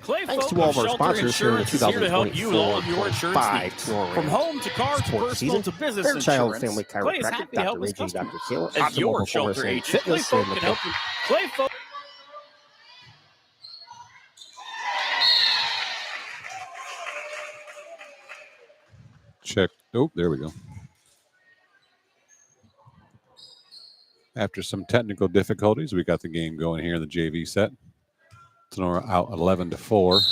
Clay Thanks Folk to all of of our Shelter sponsors here in the Insurance is here to help you with all of your insurance 2024-25 needs. Tinora From Rams home to car to sports personal season. to business Fairchild insurance, Family Clay is Chiropractic, happy to help Dr. his Aging, Dr. customers. Seal, As your Optimal Shelter Performance and agent, Clay Fitness, Folk and the can help you. Clay Folk. Check. Oh, there we go. After some technical difficulties, we got the game going here in the JV set. Tinora out 11-4,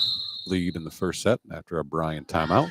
lead in the first set after a Bryan timeout.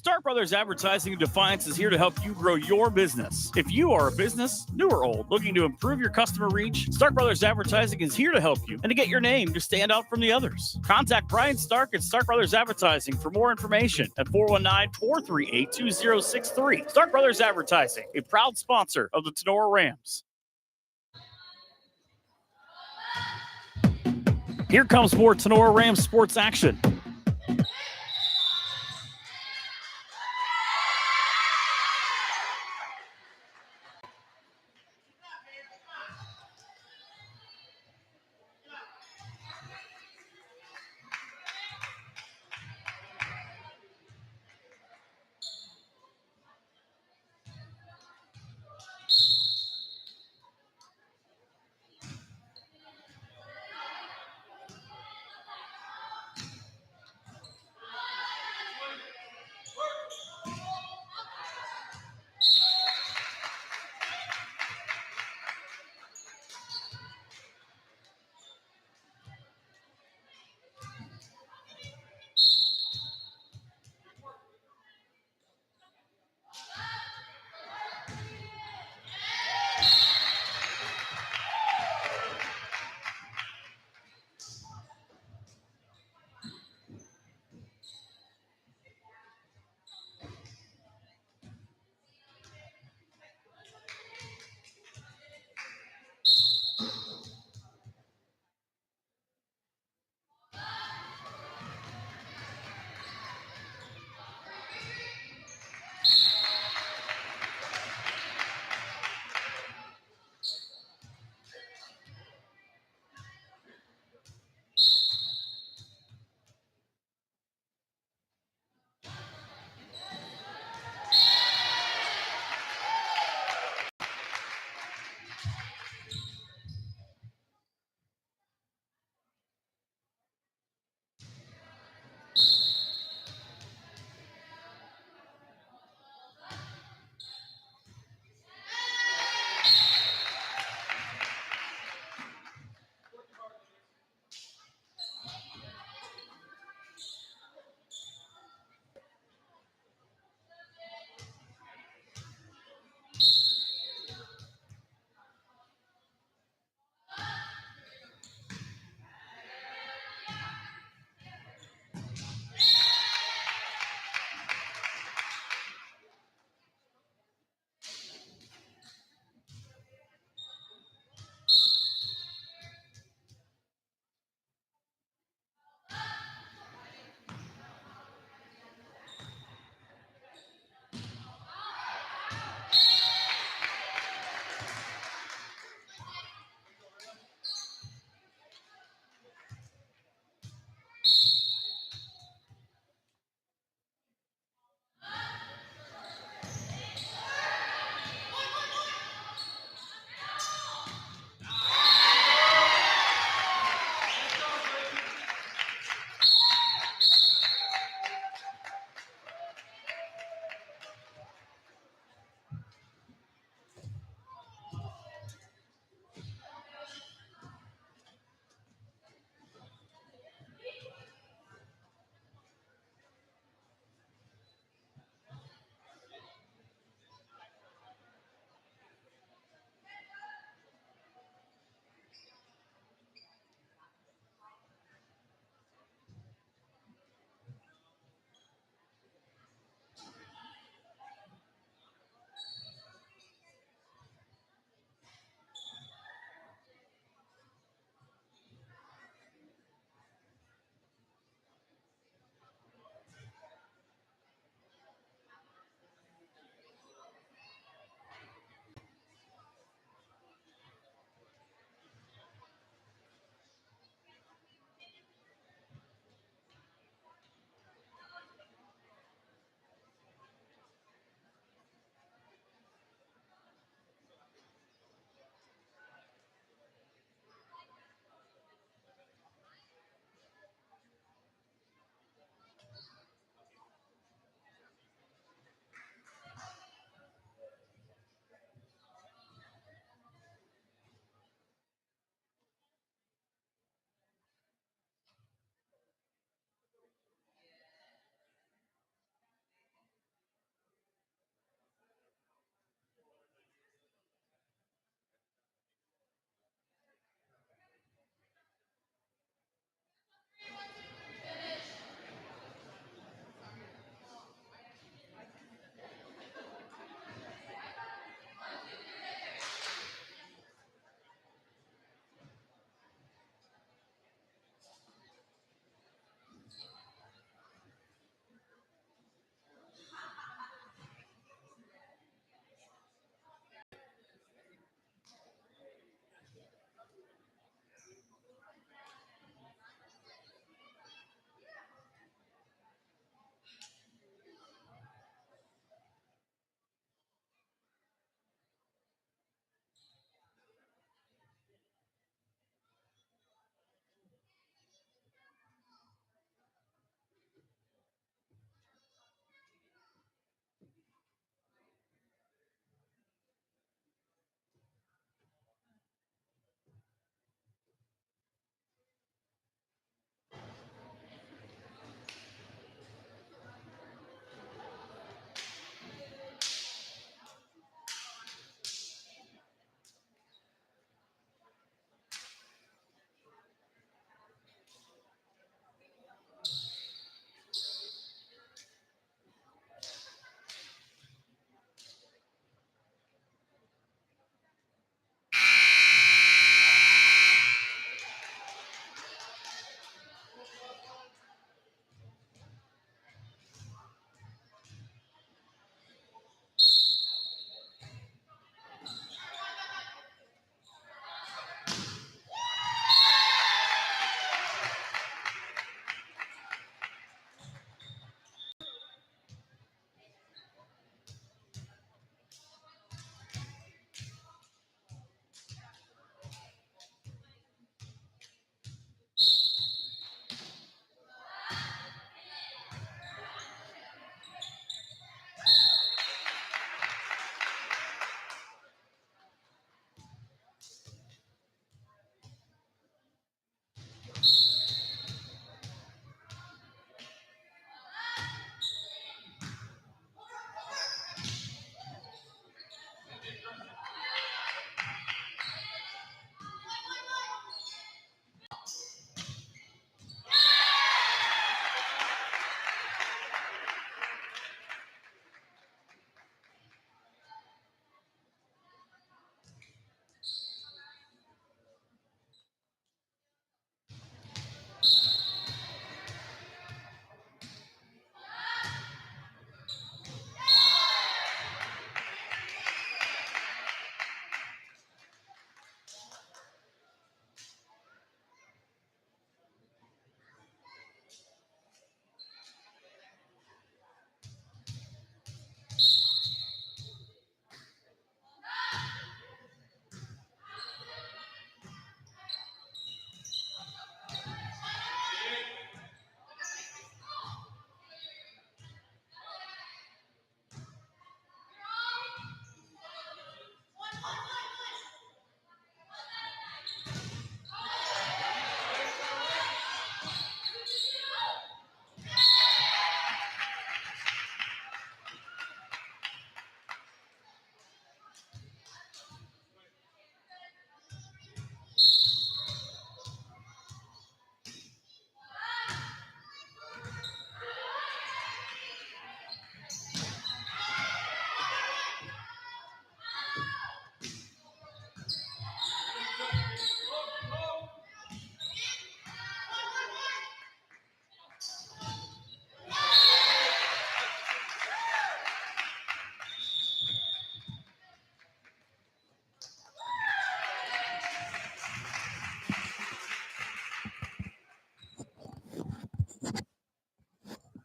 Stark Brothers Advertising in Defiance is here to help you grow your business. If you are a business, new or old, looking to improve your customer reach, Stark Brothers Advertising is here to help you and to get your name to stand out from the others. Contact Bryan Stark at Stark Brothers Advertising for more information at 419-438-2063. Stark Brothers Advertising, a proud sponsor of the Tinora Rams. Here comes more Tinora Rams sports action.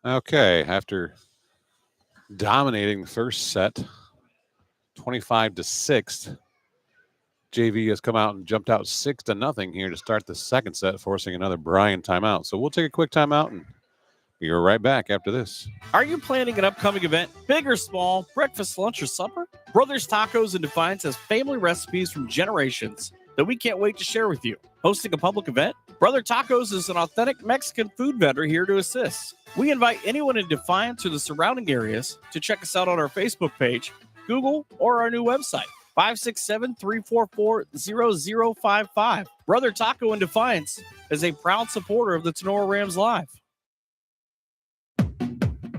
Okay, after dominating the first set, 25-6, JV has come out and jumped out 6-0 here to start the second set, forcing another Bryan timeout. So we'll take a quick timeout and be right back after this. Are you planning an upcoming event, big or small, breakfast, lunch, or supper? Brothers Tacos in Defiance has family recipes from generations that we can't wait to share with you. Hosting a public event? Brother Tacos is an authentic Mexican food vendor here to assist. We invite anyone in Defiance or the surrounding areas to check us out on our Facebook page, Google, or our new website, 567-344-0055. Brother Taco in Defiance is a proud supporter of the Tinora Rams Live.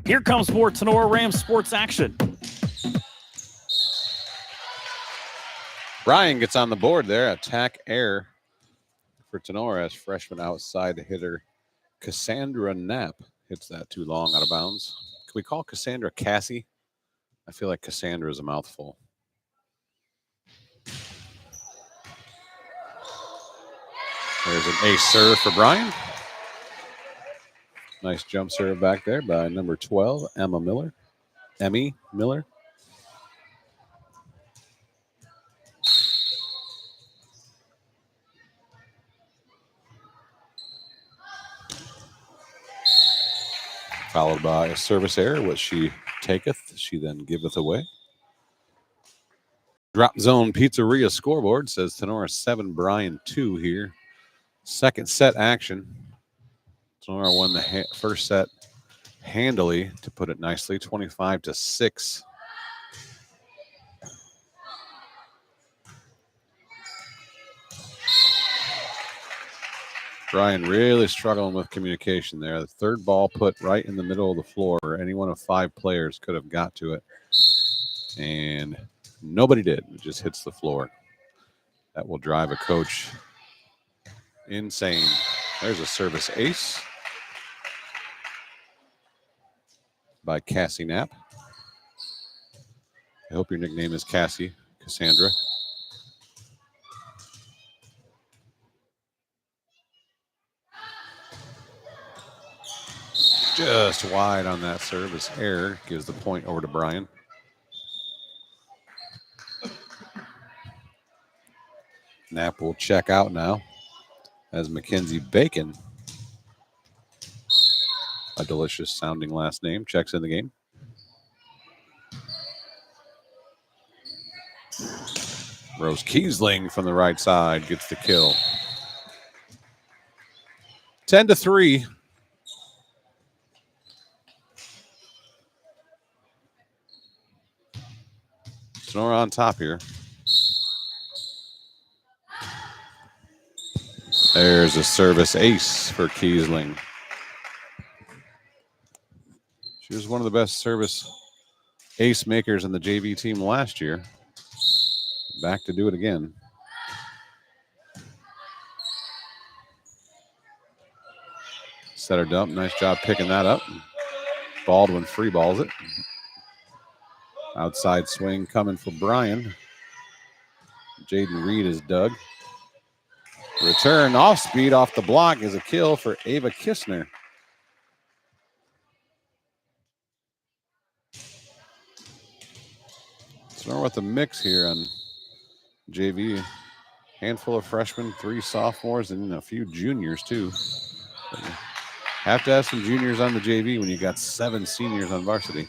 Here comes more Tinora Rams sports action. Bryan gets on the board there. Attack air for Tinora as freshman outside hitter Cassandra Knapp hits that too long out of bounds. Can we call Cassandra Cassie? I feel like Cassandra is a mouthful. There's an ace serve for Bryan. Nice jump serve back there by number 12, Emmy Miller. Followed by a service error, which she taketh, she then giveth away. Drop Zone Pizzeria scoreboard says Tinora 7, Bryan 2 here. Second set action. Tinora won the first set handily, to put it nicely, 25-6. Bryan really struggling with communication there. The third ball put right in the middle of the floor. Any one of 5 players could have got to it. And nobody did. It just hits the floor. That will drive a coach insane. There's a service ace by Cassie Knapp. I hope your nickname is Cassie, Cassandra. Just wide on that service error. Gives the point over to Bryan. Knapp will check out now as Mackenzie Bacon, a delicious sounding last name, checks in the game. Rose Kiesling from the right side gets the kill. 10-3. Tinora on top here. There's a service ace for Kiesling. She was one of the best service ace makers in the JV team last year. Back to do it again. Setter dump. Nice job picking that up. Baldwin free balls it. Outside swing coming for Bryan. Jaden Reed is dug. Return off speed off the block is a kill for Ava Kistner. So with the mix here on JV. Handful of freshmen, 3 sophomores, and a few juniors too. But you have to have some juniors on the JV when you got 7 seniors on varsity.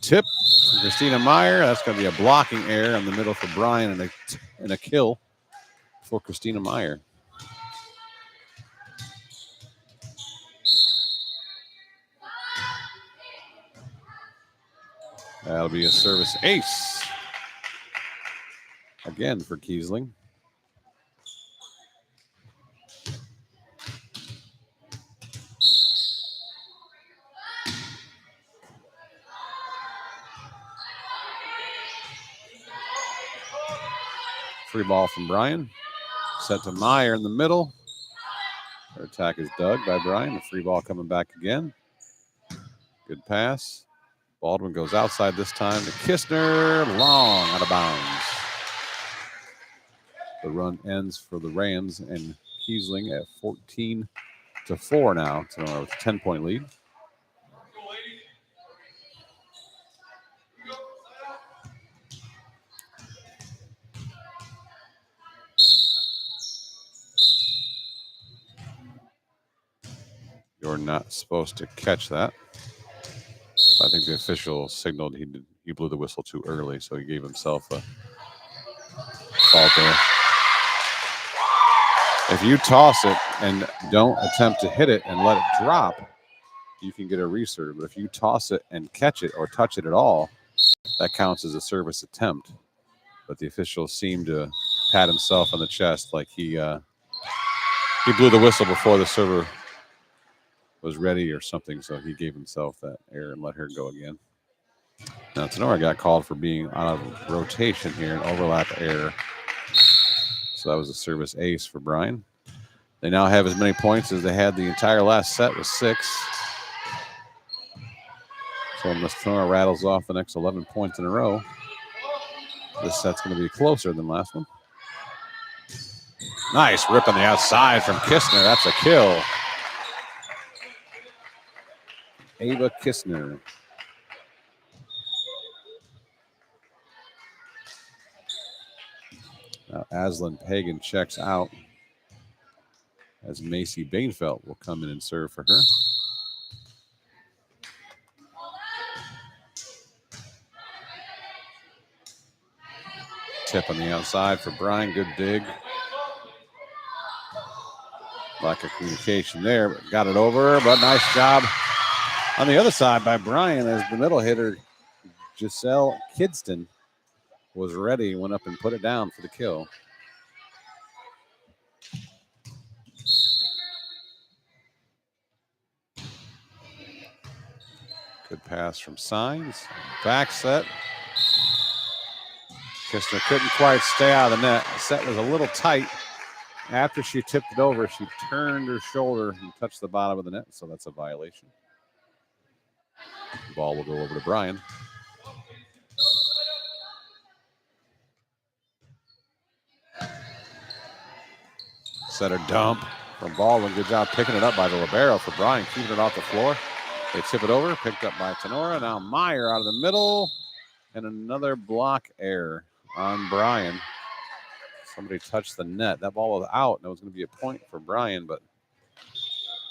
Tip from Christina Meyer. That's going to be a blocking error in the middle for Bryan and a kill for Christina Meyer. That'll be a service ace. Again for Kiesling. Free ball from Bryan. Set to Meyer in the middle. Her attack is dug by Bryan. The free ball coming back again. Good pass. Baldwin goes outside this time to Kistner. Long out of bounds. The run ends for the Rams and Kiesling at to 4 now. Tinora with a 10-point lead. You're not supposed to catch that. I think the official signaled he blew the whistle too early, so he gave himself a fault there. If you toss it and don't attempt to hit it and let it drop, you can get a reserve. But if you toss it and catch it or touch it at all, that counts as a service attempt. But the official seemed to pat himself on the chest like he blew the whistle before the server was ready or something, so he gave himself that error and let her go again. Now, Tinora got called for being out of rotation here, an overlap error. So that was a service ace for Bryan. They now have as many points as they had the entire last set with 6. So unless Tinora rattles off the next 11 points in a row, this set's going to be closer than last one. Nice rip on the outside from Kistner. That's a kill. Ava Kistner. Now Aslan Pagan checks out as Macy Bainfeld will come in and serve for her. Tip on the outside for Bryan. Good dig. Lack of communication there, but got it over. But nice job on the other side by Bryan as the middle hitter, Giselle Kidston, was ready, went up and put it down for the kill. Good pass from Signs. Back set. Kistner couldn't quite stay out of the net. The set was a little tight. After she tipped it over, she turned her shoulder and touched the bottom of the net, so that's a violation. The ball will go over to Bryan. Setter dump from Baldwin. Good job picking it up by the libero for Bryan, keeping it off the floor. They tip it over, picked up by Tinora. Now Meyer out of the middle, and another block error on Bryan. Somebody touched the net. That ball was out, and it was going to be a point for Bryan, but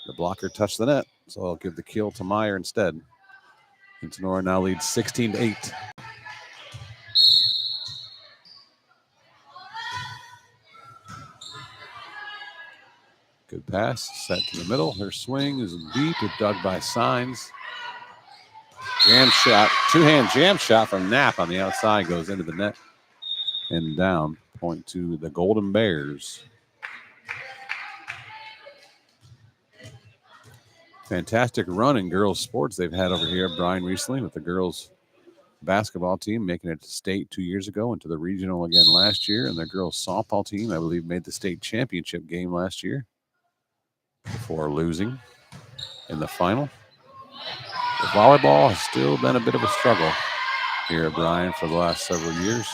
the blocker touched the net, so I'll give the kill to Meyer instead. And Tinora now leads 16-8. Good pass, set to the middle. Her swing is deep, dug by Signs. Jam shot, two-hand jam shot from Knapp on the outside, goes into the net and down. Point to the Golden Bears. Fantastic run in girls sports they've had over here at Bryan recently with the girls basketball team making it to state 2 years ago and to the regional again last year. And their girls softball team, I believe, made the state championship game last year before losing in the final. The volleyball has still been a bit of a struggle here at Bryan for the last several years.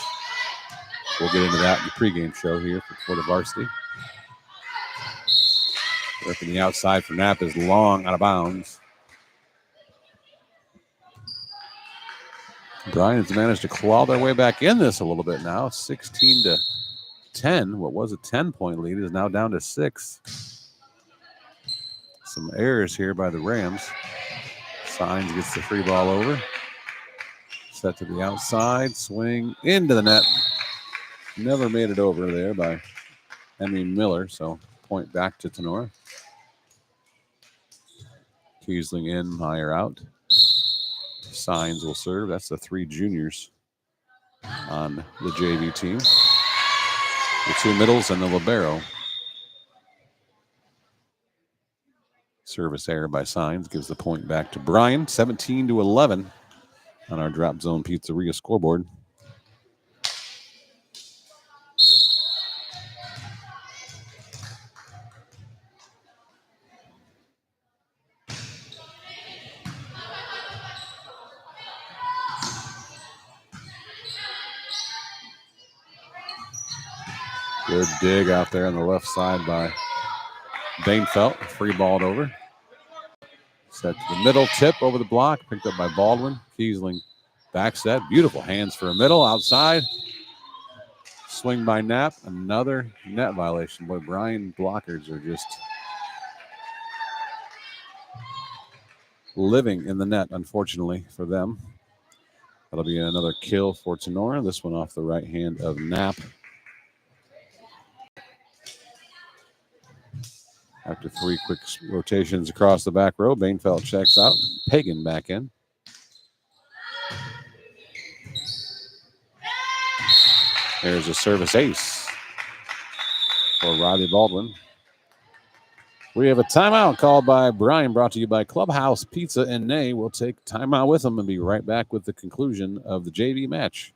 We'll get into that in the pregame show here for the varsity. Working the outside for Knapp is long, out of bounds. Bryan has managed to claw their way back in this a little bit now. 16-10. What was a 10-point lead is now down to 6. Some errors here by the Rams. Signs gets the free ball over. Set to the outside. Swing into the net. Never made it over there by Emmy Miller, so point back to Tinora. Kiesling in, Meyer out. Signs will serve. That's the 3 juniors on the JV team. The 2 middles and the libero. Service error by Signs gives the point back to Bryan. 17-11 on our Drop Zone Pizzeria scoreboard. Good dig out there on the left side by Bainfeld, free balled over. Set to the middle, tip over the block, picked up by Baldwin. Kiesling back set, beautiful hands for a middle, outside. Swing by Knapp, another net violation. Boy, Bryan blockers are just living in the net, unfortunately for them. That'll be another kill for Tinora. This one off the right hand of Knapp. After 3 quick rotations across the back row, Bainfeld checks out. Pagan back in. There's a service ace for Riley Baldwin. We have a timeout called by Bryan, brought to you by Clubhouse Pizza and Nay. We'll take timeout with them and be right back with the conclusion of the JV match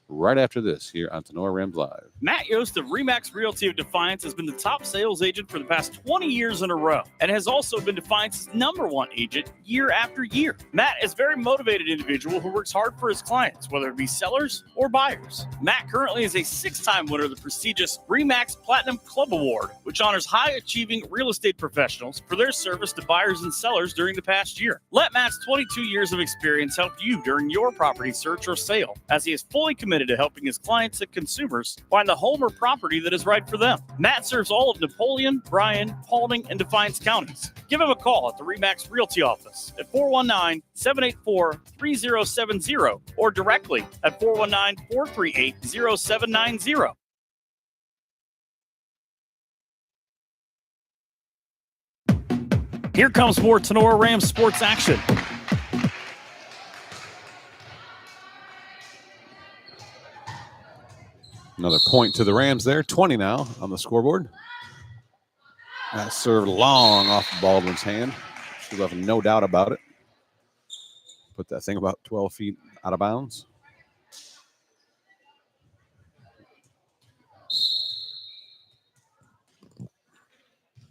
right after this here on Tinora Rams Live. Matt Yost of Remax Realty of Defiance has been the top sales agent for the past 20 years in a row and has also been Defiance's #1 agent year after year. Matt is a very motivated individual who works hard for his clients, whether it be sellers or buyers. Matt currently is a 6-time winner of the prestigious Remax Platinum Club Award, which honors high-achieving real estate professionals for their service to buyers and sellers during the past year. Let Matt's 22 years of experience help you during your property search or sale, as he is fully committed to helping his clients and consumers find the home or property that is right for them. Matt serves all of Napoleon, Bryan, Paulding, and Defiance counties. Give him a call at the Remax Realty office at 419-784-3070 or directly at 419-438-0790. Here comes more Tinora Rams sports action. Another point to the Rams there. 20 now on the scoreboard. That served long off Baldwin's hand. She left no doubt about it. Put that thing about 12 feet out of bounds.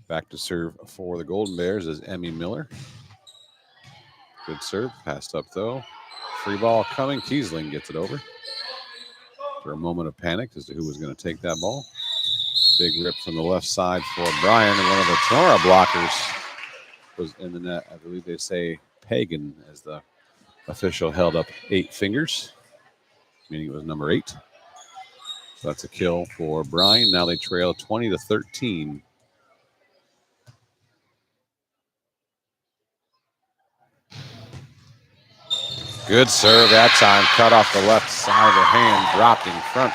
Back to serve for the Golden Bears is Emmy Miller. Good serve. Passed up, though. Free ball coming. Kiesling gets it over. For a moment of panic as to who was going to take that ball. Big rip from the left side for Bryan, and one of the Tinora blockers was in the net. I believe they say Pagan, as the official held up 8 fingers, meaning it was number 8. So that's a kill for Bryan. Now they trail 20-13. Good serve that time. Cut off the left side of the hand, dropped in front.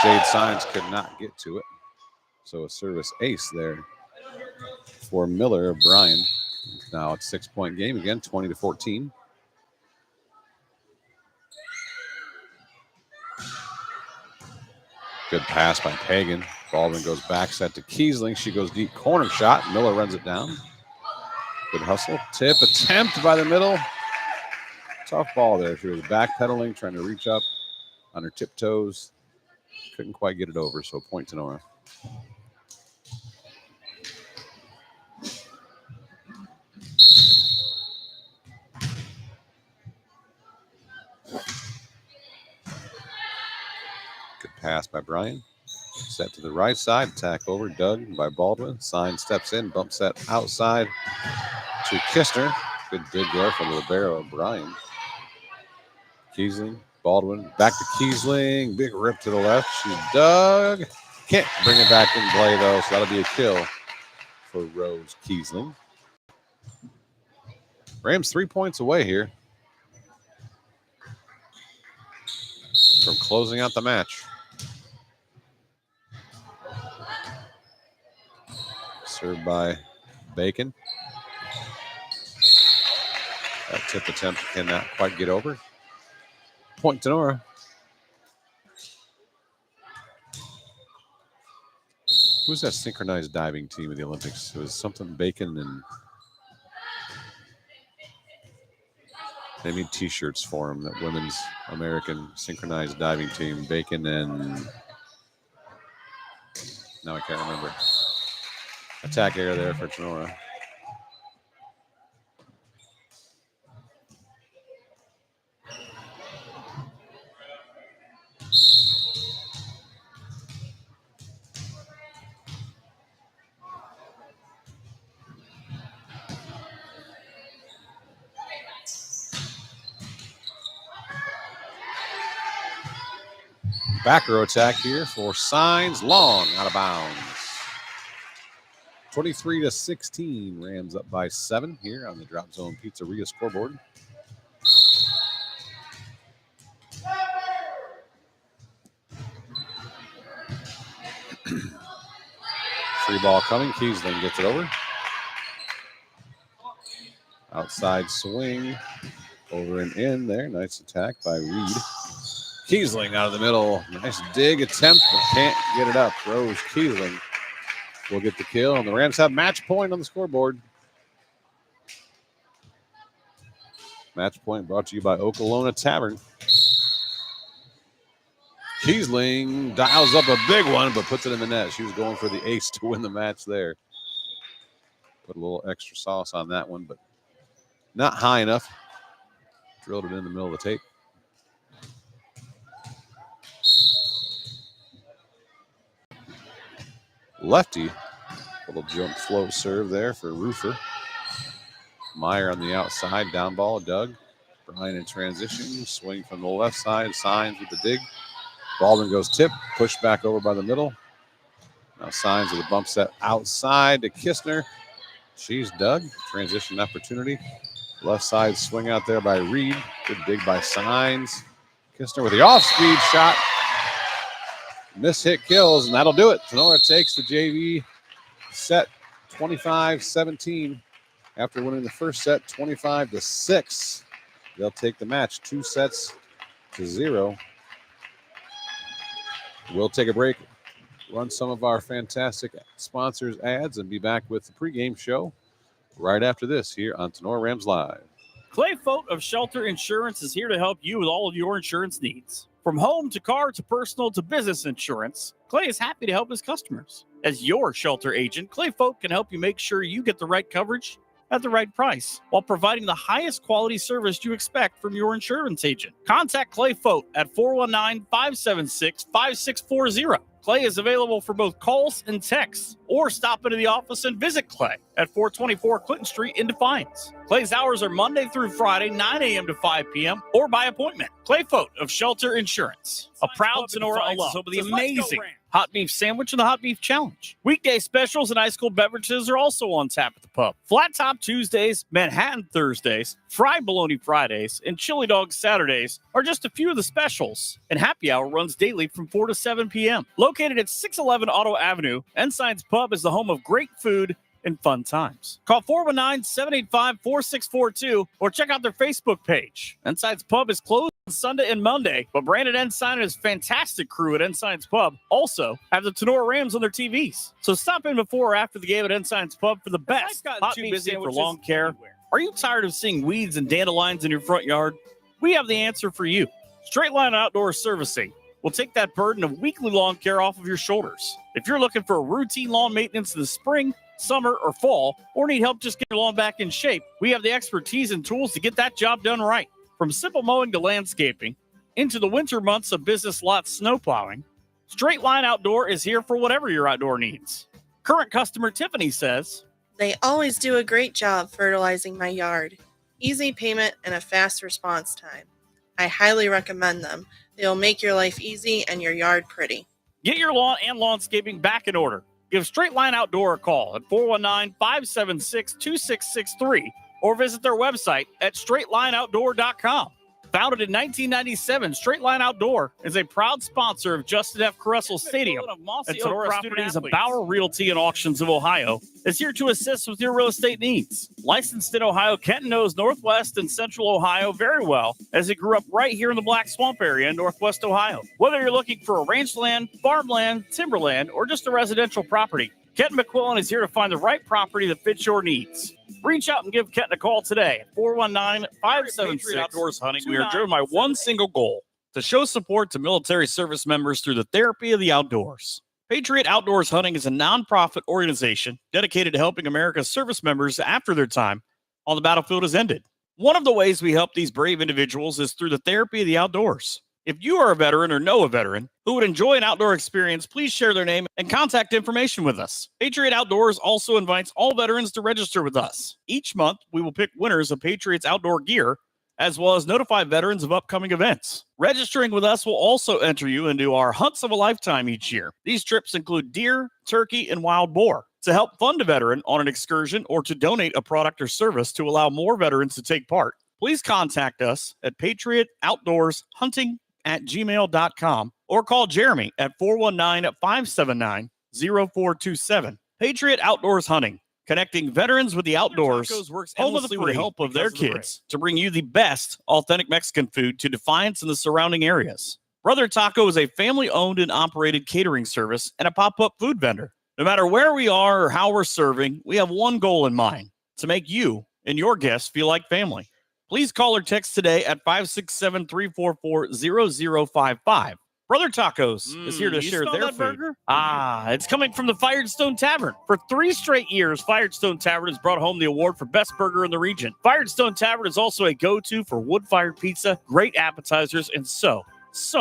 Jade Signs could not get to it. So a service ace there for Miller of Bryan. Now it's 6-point game again, 20-14. Good pass by Pagan. Baldwin goes back set to Kiesling. She goes deep corner shot. Miller runs it down. Good hustle. Tip attempt by the middle. Tough ball there. She was backpedaling, trying to reach up on her tiptoes. Couldn't quite get it over, so point to Tinora. Good pass by Bryan. Set to the right side. Attack over. Dug by Baldwin. Sign steps in. Bump set outside to Kistner. Good dig there from the libero of Bryan. Kiesling. Baldwin. Back to Kiesling. Big rip to the left. She dug. Can't bring it back in play, though, so that'll be a kill for Rose Kiesling. Rams 3 points away here from closing out the match. Served by Bacon. That tip attempt cannot quite get over. Point Tinora. Who's that synchronized diving team in the Olympics? It was something Bacon and they made T-shirts for them. That women's American synchronized diving team. Bacon and now I can't remember. Attack area there for Tinora. Back row attack here for Signs. Long, out of bounds. 23-16. Rams up by 7 here on the Drop Zone Pizzeria scoreboard. Free ball coming. Kiesling gets it over. Outside swing. Over and in there. Nice attack by Reed. Kiesling out of the middle. Nice dig attempt, but can't get it up. Rose Kiesling will get the kill, and the Rams have match point on the scoreboard. Match point brought to you by Okolona Tavern. Kiesling dials up a big one, but puts it in the net. She was going for the ace to win the match there. Put a little extra sauce on that one, but not high enough. Drilled it in the middle of the tape. Lefty. Little jump float serve there for Roofer. Meyer on the outside. Down ball. Doug. Bryan in transition. Swing from the left side. Signs with the dig. Baldwin goes tip. Pushed back over by the middle. Now Signs with a bump set outside to Kistner. She's Doug. Transition opportunity. Left side swing out there by Reed. Good dig by Signs. Kistner with the off-speed shot. Miss hit kills, and that'll do it. Tinora takes the JV set 25-17 after winning the first set 25-6. They'll take the match 2-0. We'll take a break, run some of our fantastic sponsors' ads, and be back with the pregame show right after this here on Tinora Rams Live. Clay Fote of Shelter Insurance is here to help you with all of your insurance needs. From home to car to personal to business insurance, Clay is happy to help his customers. As your shelter agent, Clay Fote can help you make sure you get the right coverage at the right price while providing the highest quality service you expect from your insurance agent. Contact Clay Fote at 419-576-5640. Clay is available for both calls and texts, or stop into the office and visit Clay at 424 Clinton Street in Defiance. Clay's hours are Monday through Friday, 9 a.m. to 5 p.m., or by appointment. Clay Fote of Shelter Insurance, a proud Tinora alum, over the amazing hot beef sandwich and the hot beef challenge. Weekday specials and ice cold beverages are also on tap at the pub. Flat Top Tuesdays, Manhattan Thursdays, Fried Bologna Fridays, and Chili Dog Saturdays are just a few of the specials. And happy hour runs daily from 4 to 7 p.m. Located at 611 Auto Avenue, Ensign's Pub is the home of great food and fun times. Call 419-785-4642 or check out their Facebook page. Ensign's Pub is closed on Sunday and Monday, but Brandon Ensign and his fantastic crew at Ensign's Pub also have the Tinora Rams on their TVs. So stop in before or after the game at Ensign's Pub for the best hot beef for lawn care. Are you tired of seeing weeds and dandelions in your front yard? We have the answer for you. Straight Line Outdoor Servicing will take that burden of weekly lawn care off of your shoulders. If you're looking for routine lawn maintenance in the spring, summer, or fall, or need help just getting your lawn back in shape, we have the expertise and tools to get that job done right. From simple mowing to landscaping, into the winter months of business lot snow plowing, Straight Line Outdoor is here for whatever your outdoor needs. Current customer Tiffany says, "They always do a great job fertilizing my yard. Easy payment and a fast response time. I highly recommend them. They'll make your life easy and your yard pretty." Get your lawn and lawnscaping back in order. Give Straight Line Outdoor a call at 419-576-2663 or visit their website at straightlineoutdoor.com. Founded in 1997, Straight Line Outdoor is a proud sponsor of Justin F. Caressel Stadium. And Tinora Properties of Bauer Realty and Auctions of Ohio is here to assist with your real estate needs. Licensed in Ohio, Kenton knows Northwest and Central Ohio very well, as he grew up right here in the Black Swamp area in Northwest Ohio. Whether you're looking for a ranchland, farmland, timberland, or just a residential property, Kenton McQuillan is here to find the right property that fits your needs. Reach out and give Kenton a call today at 419-576 Outdoors Hunting. We are driven by one single goal: to show support to military service members through the therapy of the outdoors. Patriot Outdoors Hunting is a nonprofit organization dedicated to helping America's service members after their time on the battlefield has ended. One of the ways we help these brave individuals is through the therapy of the outdoors. If you are a veteran or know a veteran who would enjoy an outdoor experience, please share their name and contact information with us. Patriot Outdoors also invites all veterans to register with us. Each month, we will pick winners of Patriot's outdoor gear as well as notify veterans of upcoming events. Registering with us will also enter you into our Hunts of a Lifetime each year. These trips include deer, turkey, and wild boar. To help fund a veteran on an excursion or to donate a product or service to allow more veterans to take part, please contact us at patriotoutdoorshunting@gmail.com or call Jeremy at 419-579-0427. Patriot Outdoors Hunting, connecting veterans with the outdoors, works home of the endlessly free, with the help of their because of the kids, to bring you the best authentic Mexican food to Defiance and the surrounding areas. Brother Taco is a family-owned and operated catering service and a pop-up food vendor. No matter where we are or how we're serving, we have one goal in mind: to make you and your guests feel like family. Please call or text today at 567-344-0055. Brother Tacos is here to you share smell their that food. burger? It's coming from the Firestone Tavern. For 3 straight years, Firestone Tavern has brought home the award for best burger in the region. Firestone Tavern is also a go-to for wood-fired pizza, great appetizers, and so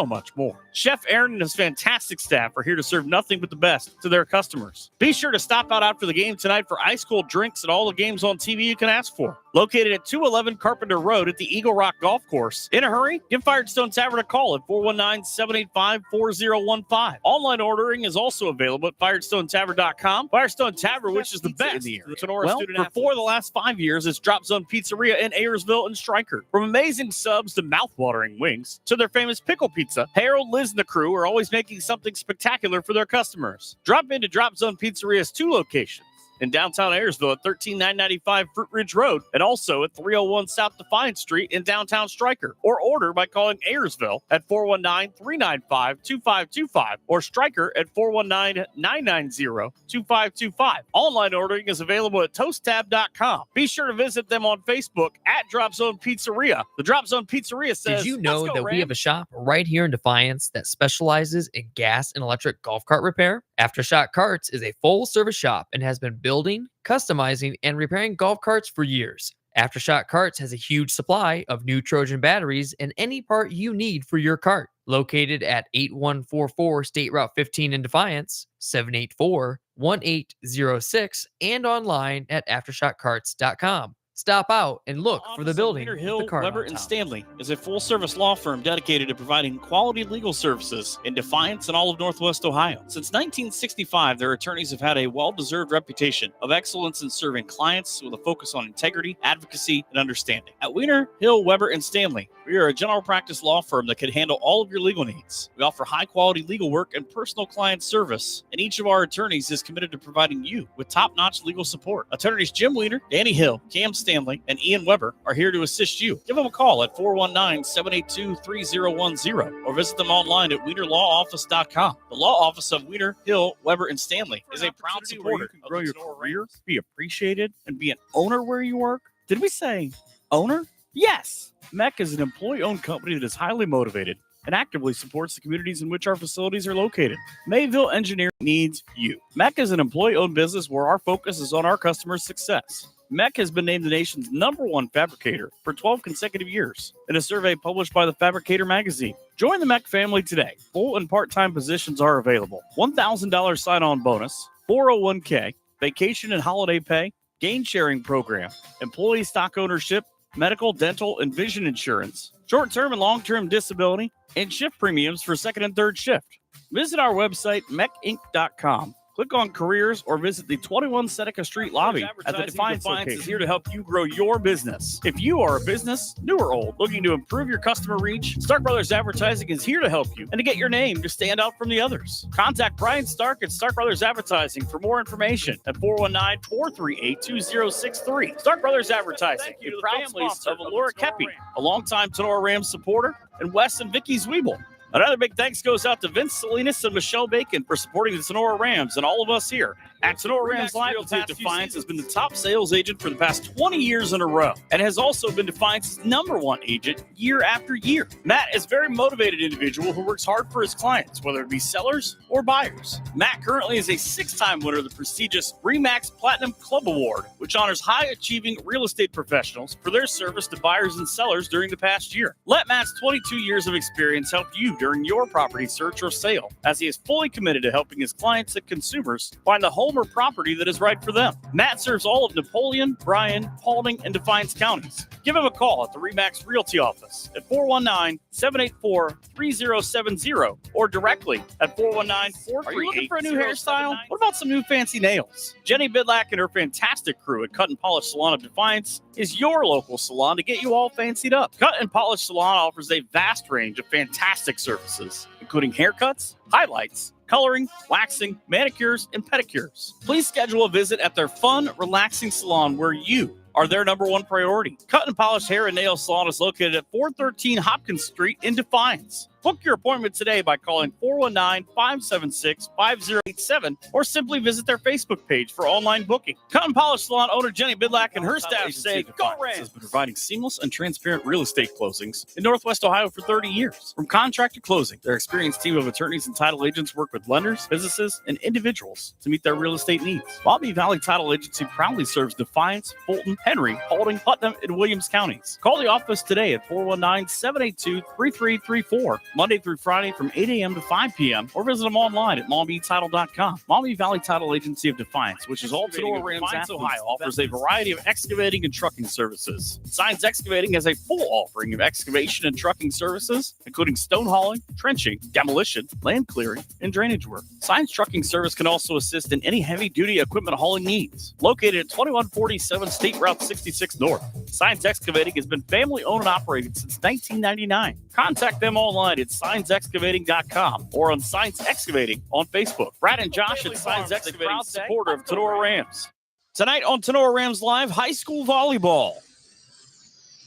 much more. Chef Aaron and his fantastic staff are here to serve nothing but the best to their customers. Be sure to stop out after the game tonight for ice cold drinks and all the games on TV you can ask for. Located at 211 Carpenter Road at the Eagle Rock Golf Course. In a hurry, give Firestone Tavern a call at 419-785-4015. Online ordering is also available at firestonetavern.com. Firestone Tavern, which is the best in the area. Tinora student for 4 of the last 5 years, it's Drop Zone Pizzeria in Ayersville and Stryker. From amazing subs to mouth-watering wings to their famous pickle pizza, Harold, Liz, and the crew are always making something spectacular for their customers. Drop into Drop Zone Pizzeria's 2 locations. In downtown Ayersville at 13995 Fruit Ridge Road, and also at 301 South Defiance Street in downtown Stryker. Or order by calling Ayersville at 419-395-2525 or Stryker at 419-990-2525. Online ordering is available at toasttab.com. Be sure to visit them on Facebook at Drop Zone Pizzeria. The Drop Zone Pizzeria says, Did you know "Let's go, that we Ram." have a shop right here in Defiance that specializes in gas and electric golf cart repair? Aftershock Carts is a full-service shop and has been building, customizing, and repairing golf carts for years. Aftershock Carts has a huge supply of new Trojan batteries and any part you need for your cart. Located at 8144 State Route 15 in Defiance, 784-1806, and online at aftershockcarts.com. Stop out and look for the building. Wiener with Hill, the cart Weber on and top. Stanley is a full-service law firm dedicated to providing quality legal services in Defiance and all of Northwest Ohio. Since 1965, their attorneys have had a well-deserved reputation of excellence in serving clients with a focus on integrity, advocacy, and understanding. At Wiener Hill, Weber and Stanley, we are a general practice law firm that can handle all of your legal needs. We offer high-quality legal work and personal client service, and each of our attorneys is committed to providing you with top-notch legal support. Attorneys Jim Wiener, Danny Hill, Cam Stanley, and Ian Weber are here to assist you. Give them a call at 419-782-3010 or visit them online at wienerlawoffice.com. The law office of Wiener Hill, Weber, and Stanley is a proud supporter you can of grow the your Tinora career, Rams, be appreciated, and be an owner where you work. Did we say owner? Yes. MEC is an employee-owned company that is highly motivated and actively supports the communities in which our facilities are located. Mayville Engineering needs you. MEC is an employee-owned business where our focus is on our customers' success. MEC has been named the nation's #1 fabricator for 12 consecutive years in a survey published by the Fabricator magazine. Join the MEC family today. Full and part-time positions are available. $1,000 sign-on bonus, 401k, vacation and holiday pay, gain-sharing program, employee stock ownership, medical, dental, and vision insurance, short-term and long-term disability, and shift premiums for second and third shift. Visit our website, mecinc.com. Click on careers or visit the 21 Seneca Street lobby at the Defiance location. Is here to help you grow your business. If you are a business, new or old, looking to improve your customer reach, Stark Brothers Advertising is here to help you and to get your name to stand out from the others. Contact Bryan Stark at Stark Brothers Advertising for more information at 419-438-2063. Stark Brothers Advertising, the proud sponsor of Laura Kepi, a longtime Tinora Rams supporter, and Wes and Vicky Zwiebel. Another big thanks goes out to Vince Salinas and Michelle Bacon for supporting the Tinora Rams and all of us here. At Tinora Rams Live, Defiance has been the top sales agent for the past 20 years in a row and has also been Defiance's #1 agent year after year. Matt is a very motivated individual who works hard for his clients, whether it be sellers or buyers. Matt currently is a 6-time winner of the prestigious RE/MAX Platinum Club Award, which honors high-achieving real estate professionals for their service to buyers and sellers during the past year. Let Matt's 22 years of experience help you during your property search or sale, as he is fully committed to helping his clients and consumers find the home or property that is right for them. Matt serves all of Napoleon, Bryan, Paulding, and Defiance counties. Give him a call at the RE/MAX Realty office at 419-784-3070 or directly at 419-438-0799. Are you looking for a new hairstyle? What about some new fancy nails? Jenny Bidlack and her fantastic crew at Cut and Polish Salon of Defiance is your local salon to get you all fancied up. Cut and Polish Salon offers a vast range of fantastic services, including haircuts, highlights, coloring, waxing, manicures, and pedicures. Please schedule a visit at their fun, relaxing salon where you are their number one priority. Cut and Polish Hair and Nail Salon is located at 413 Hopkins Street in Defiance. Book your appointment today by calling 419-576-5087 or simply visit their Facebook page for online booking. Cut and Polish Salon owner Jenny Bidlack and her staff say, "Go Rams!" has been providing seamless and transparent real estate closings in Northwest Ohio for 30 years. From contract to closing, their experienced team of attorneys and title agents work with lenders, businesses, and individuals to meet their real estate needs. Maumee Valley Title Agency proudly serves Defiance, Fulton, Henry, Paulding, Putnam, and Williams counties. Call the office today at 419-782-3334. Monday through Friday from 8 a.m. to 5 p.m. or visit them online at MaumeeTitle.com. Maumee Valley Title Agency of Defiance, which is all Tinora Rams athletes, Ohio, offers a variety of excavating and trucking services. Signs Excavating has a full offering of excavation and trucking services, including stone hauling, trenching, demolition, land clearing, and drainage work. Signs Trucking Service can also assist in any heavy-duty equipment hauling needs. Located at 2147 State Route 66 North, Signs Excavating has been family-owned and operated since 1999. Contact them online at signsexcavating.com or on Signs Excavating on Facebook. Brad and Josh at Signs Excavating, proud supporter of Tinora Rams. Tonight on Tinora Rams Live, high school volleyball.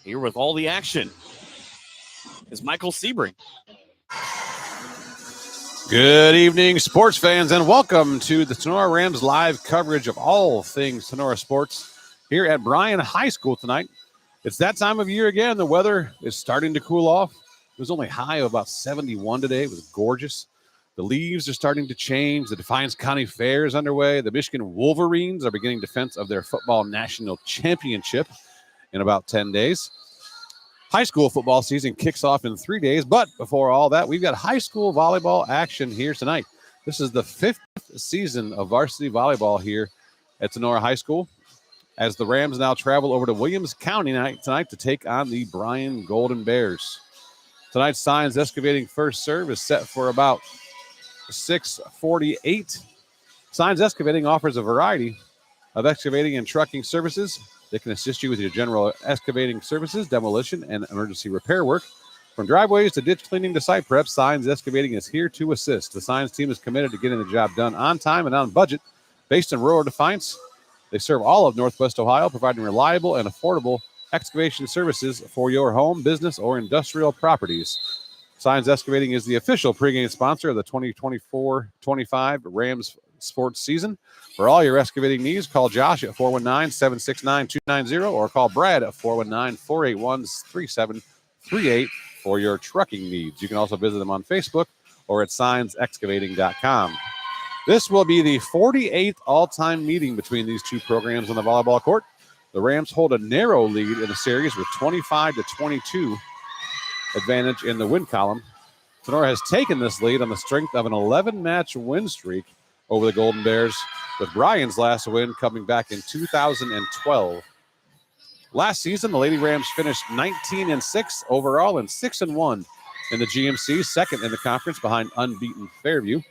Here with all the action is Michael Sebring. Good evening, sports fans, and welcome to the Tinora Rams live coverage of all things Tinora sports here at Bryan High School tonight. It's that time of year again. The weather is starting to cool off. It was only high of about 71 today. It was gorgeous. The leaves are starting to change. The Defiance County Fair is underway. The Michigan Wolverines are beginning defense of their football national championship in about 10 days. High school football season kicks off in 3 days. But before all that, we've got high school volleyball action here tonight. This is the 5th season of varsity volleyball here at Tinora High School, as the Rams now travel over to Williams County tonight to take on the Bryan Golden Bears. Tonight's Signs Excavating first serve is set for about 6:48. Signs Excavating offers a variety of excavating and trucking services. They can assist you with your general excavating services, demolition, and emergency repair work. From driveways to ditch cleaning to site prep, Signs Excavating is here to assist. The Signs team is committed to getting the job done on time and on budget. Based in rural Defiance, they serve all of Northwest Ohio, providing reliable and affordable excavation services for your home, business, or industrial properties. Signs Excavating is the official pregame sponsor of the 2024-25 Rams sports season. For all your excavating needs, call Josh at 419-769-290 or call Brad at 419-481-3738 for your trucking needs. You can also visit them on Facebook or at signsexcavating.com. This will be the 48th all-time meeting between these two programs on the volleyball court. The Rams hold a narrow lead in the series with 25-22 advantage in the win column. Tinora has taken this lead on the strength of an 11-match win streak over the Golden Bears, with Bryan's last win coming back in 2012. Last season, the Lady Rams finished 19-6 overall and 6-1 in the GMC, second in the conference behind unbeaten Fairview.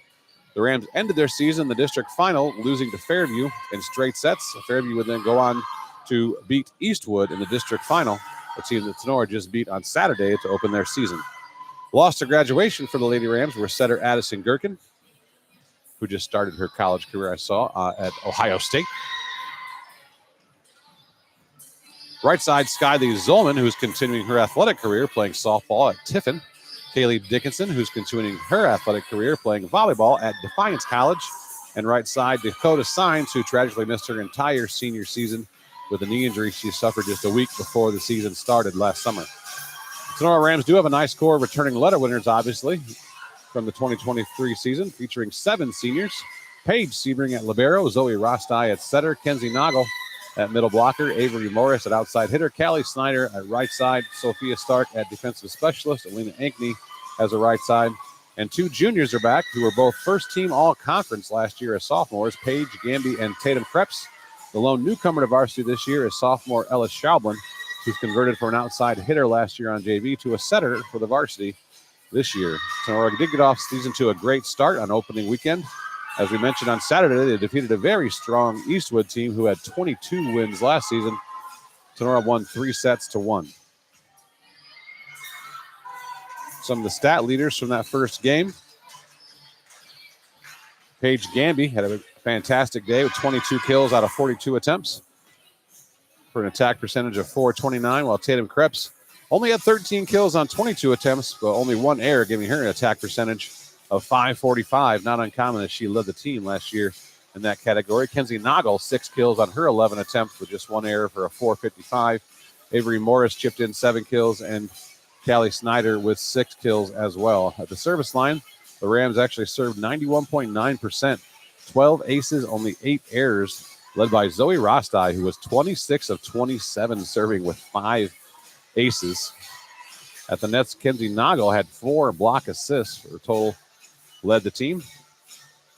The Rams ended their season in the district final, losing to Fairview in straight sets. Fairview would then go on to beat Eastwood in the district final, a team that Tinora just beat on Saturday to open their season. Lost to graduation for the Lady Rams were setter Addison Gherkin, who just started her college career, I saw, at Ohio State. Right side, Skylee Zolman, who's continuing her athletic career playing softball at Tiffin. Kaylee Dickinson, who's continuing her athletic career playing volleyball at Defiance College. And right side, Dakota Sines, who tragically missed her entire senior season with a knee injury she suffered just a week before the season started last summer. Tinora Rams do have a nice core of returning letter winners, obviously, from the 2023 season, featuring 7 seniors. Paige Sebring at libero, Zoe Rostai at setter, Kenzie Noggle at middle blocker, Avery Morris at outside hitter, Callie Snyder at right side, Sophia Stark at defensive specialist, Alina Ankney as a right side. And 2 juniors are back who were both first-team all-conference last year as sophomores, Paige Gamby and Tatum Krebs. The lone newcomer to varsity this year is sophomore Ellis Schaublin, who's converted from an outside hitter last year on JV to a setter for the varsity this year. Tinora did get off season to a great start on opening weekend. As we mentioned on Saturday, they defeated a very strong Eastwood team who had 22 wins last season. Tinora won 3-1. Some of the stat leaders from that first game. Paige Gamby had a fantastic day with 22 kills out of 42 attempts for an attack percentage of .429, while Tatum Krebs only had 13 kills on 22 attempts, but only 1 error, giving her an attack percentage of .545. Not uncommon as she led the team last year in that category. Kenzie Noggle, 6 kills on her 11 attempts with just 1 error for a .455. Avery Morris chipped in 7 kills, and Callie Snyder with 6 kills as well. At the service line, the Rams actually served 91.9%, 12 aces, only 8 errors, led by Zoe Rostai, who was 26 of 27 serving with 5 aces. At the nets, Kenzie Noggle had 4 block assists for a total, led the team.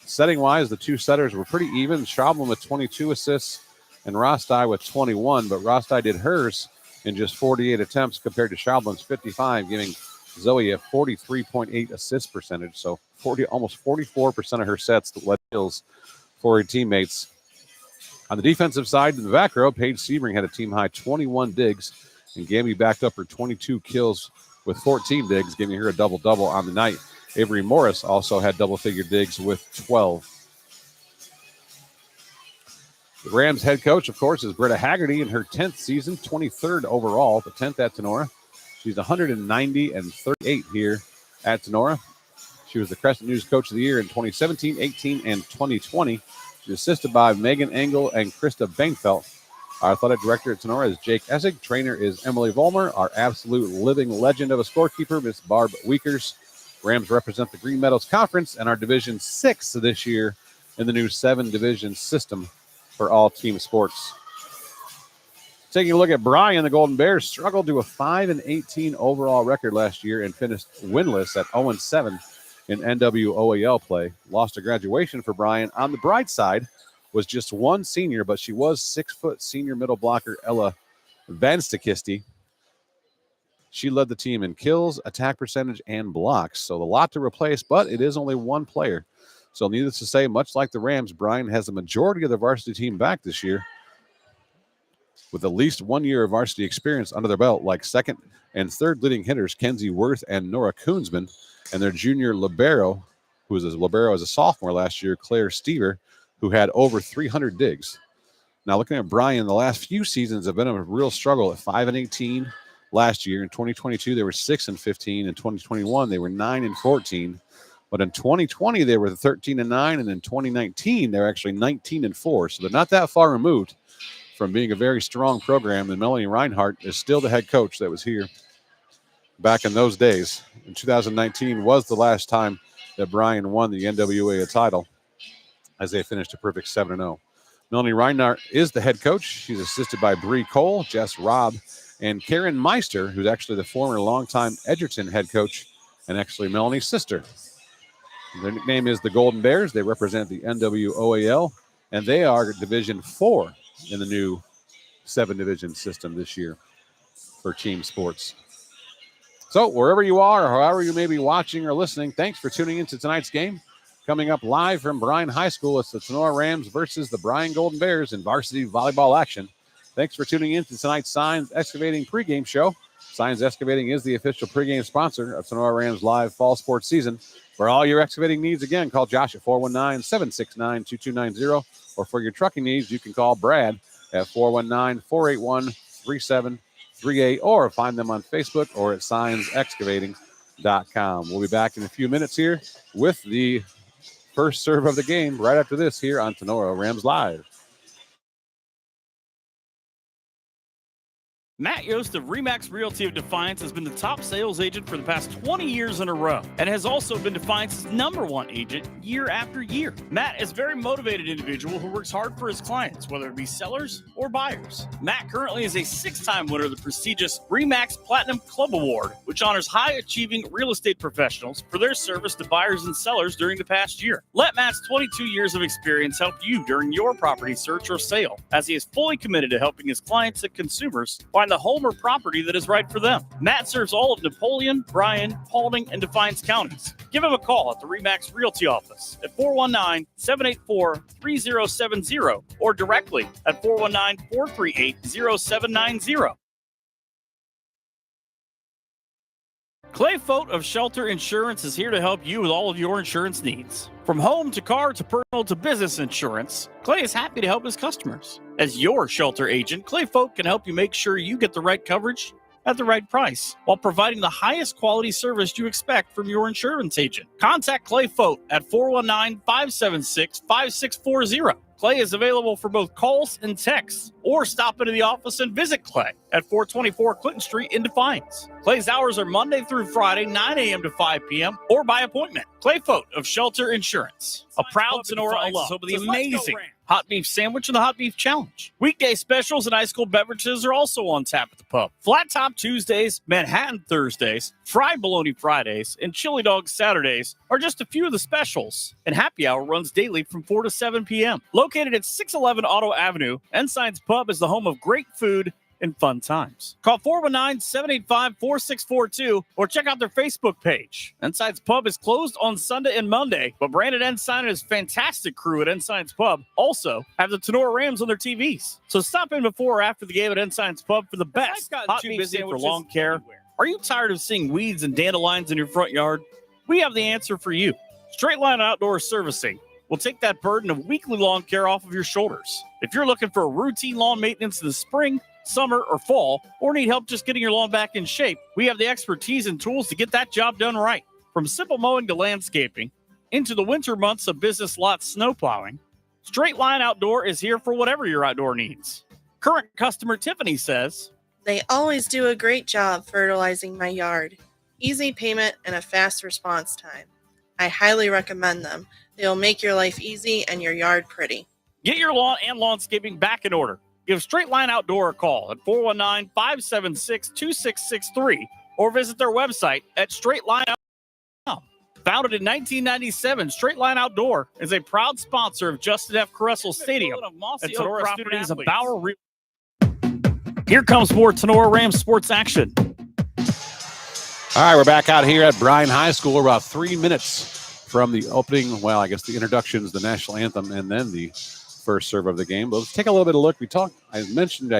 Setting-wise, the 2 setters were pretty even. Schaublin with 22 assists and Rostai with 21, but Rostai did hers in just 48 attempts compared to Schaublin's 55, giving Zoe a 43.8 assist percentage. So almost 44% of her sets led kills for her teammates. On the defensive side, in the back row, Paige Sebring had a team-high 21 digs, and Gamby backed up her 22 kills with 14 digs, giving her a double-double on the night. Avery Morris also had double-figure digs with 12. The Rams head coach, of course, is Britta Haggerty in her 10th season, 23rd overall, the 10th at Tinora. She's 190 and 38 here at Tinora. She was the Crescent News Coach of the Year in 2017, 18, and 2020. She's assisted by Megan Engel and Krista Bankfeld. Our athletic director at Tinora is Jake Essig. Trainer is Emily Vollmer. Our absolute living legend of a scorekeeper, Miss Barb Weekers. Rams represent the Green Meadows Conference and are Division 6 this year in the new 7-division system for all team sports. Taking a look at Bryan, the Golden Bears struggled to a 5-18 overall record last year and finished winless at 0-7 in NWOAL play. Lost to graduation for Bryan. On the bright side was just 1 senior, but she was 6-foot senior middle blocker Ella Vanstakisti. She led the team in kills, attack percentage, and blocks. So a lot to replace, but it is only 1 player. So needless to say, much like the Rams, Bryan has the majority of the varsity team back this year with at least 1 year of varsity experience under their belt, like second and third leading hitters Kenzie Worth and Nora Koonsman, and their junior libero, who was a libero as a sophomore last year, Claire Stever, who had over 300 digs. Now looking at Bryan, the last few seasons have been a real struggle at 5-18 last year. In 2022, they were 6-15. In 2021, they were 9-14. But in 2020, they were 13-9, and in 2019, they're actually 19-4. So they're not that far removed from being a very strong program. And Melanie Reinhardt is still the head coach that was here back in those days. In 2019 was the last time that Bryan won the NWA title, as they finished a perfect 7-0. Melanie Reinhardt is the head coach. She's assisted by Bree Cole, Jess Robb, and Karen Meister, who's actually the former longtime Edgerton head coach and actually Melanie's sister. Their nickname is the Golden Bears. They represent the NWOAL, and they are Division 4 in the new 7-division system this year for team sports. So wherever you are, or however you may be watching or listening, thanks for tuning into tonight's game. Coming up live from Bryan High School, it's the Tinora Rams versus the Bryan Golden Bears in varsity volleyball action. Thanks for tuning in to tonight's Signs Excavating pregame show. Signs Excavating is the official pregame sponsor of Tinora Rams live fall sports season. For all your excavating needs, again, call Josh at 419-769-2290. Or for your trucking needs, you can call Brad at 419-481-3738, or find them on Facebook or at signsexcavating.com. We'll be back in a few minutes here with the first serve of the game right after this here on Tinora Rams Live. Matt Yost of Remax Realty of Defiance has been the top sales agent for the past 20 years in a row and has also been Defiance's #1 agent year after year. Matt is a very motivated individual who works hard for his clients, whether it be sellers or buyers. Matt currently is a 6-time winner of the prestigious Remax Platinum Club Award, which honors high-achieving real estate professionals for their service to buyers and sellers during the past year. Let Matt's 22 years of experience help you during your property search or sale, as he is fully committed to helping his clients and consumers find the home or property that is right for them. Matt serves all of Napoleon, Bryan, Paulding, and Defiance counties. Give him a call at the Remax Realty office at 419-784-3070 or directly at 419-438-0790. Clay Fote of Shelter Insurance is here to help you with all of your insurance needs. From home to car to personal to business insurance, Clay is happy to help his customers. As your shelter agent, Clay Fote can help you make sure you get the right coverage at the right price while providing the highest quality service you expect from your insurance agent. Contact Clay Fote at 419-576-5640. Clay is available for both calls and texts, or stop into the office and visit Clay at 424 Clinton Street in Defiance. Clay's hours are Monday through Friday, 9 a.m. to 5 p.m., or by appointment. Clay Fote of Shelter Insurance, a proud Tinora alum, over the amazing hot beef sandwich and the hot beef challenge. Weekday specials and ice cold beverages are also on tap at the pub. Flat Top Tuesdays, Manhattan Thursdays, fried bologna Fridays, and chili dog Saturdays are just a few of the specials. And happy hour runs daily from 4 to 7 p.m. Located at 611 Auto Avenue, Ensign's Pub is the home of great food and fun times. Call 419-785-4642 or check out their Facebook page. Ensign's Pub is closed on Sunday and Monday, but Brandon Ensign and his fantastic crew at Ensign's Pub also have the Tinora Rams on their TVs. So stop in before or after the game at Ensign's Pub for the best hot beef sandwich for lawn care. Are you tired of seeing weeds and dandelions in your front yard? We have the answer for you. Straight Line Outdoor Servicing will take that burden of weekly lawn care off of your shoulders. If you're looking for routine lawn maintenance in the spring, summer, or fall, or need help just getting your lawn back in shape, we have the expertise and tools to get that job done right. From simple mowing to landscaping, into the winter months of business lot snow plowing, Straight Line Outdoor is here for whatever your outdoor needs. Current customer Tiffany says, They always do a great job fertilizing my yard. Easy payment and a fast response time. I highly recommend them. They'll make your life easy and your yard pretty. Get your lawn and lawnscaping back in order. Give Straight Line Outdoor a call at 419-576-2663 or visit their website at straightline.com. Founded in 1997, Straight Line Outdoor is a proud sponsor of Justin F. Caressel Stadium at Tinora Properties of Bauer Real. Here comes more Tinora Rams sports action. All right, we're back out here at Bryan High School. We're about 3 minutes from the opening, well, I guess the introductions, the national anthem, and then the first serve of the game. But let's take a little bit of a look. I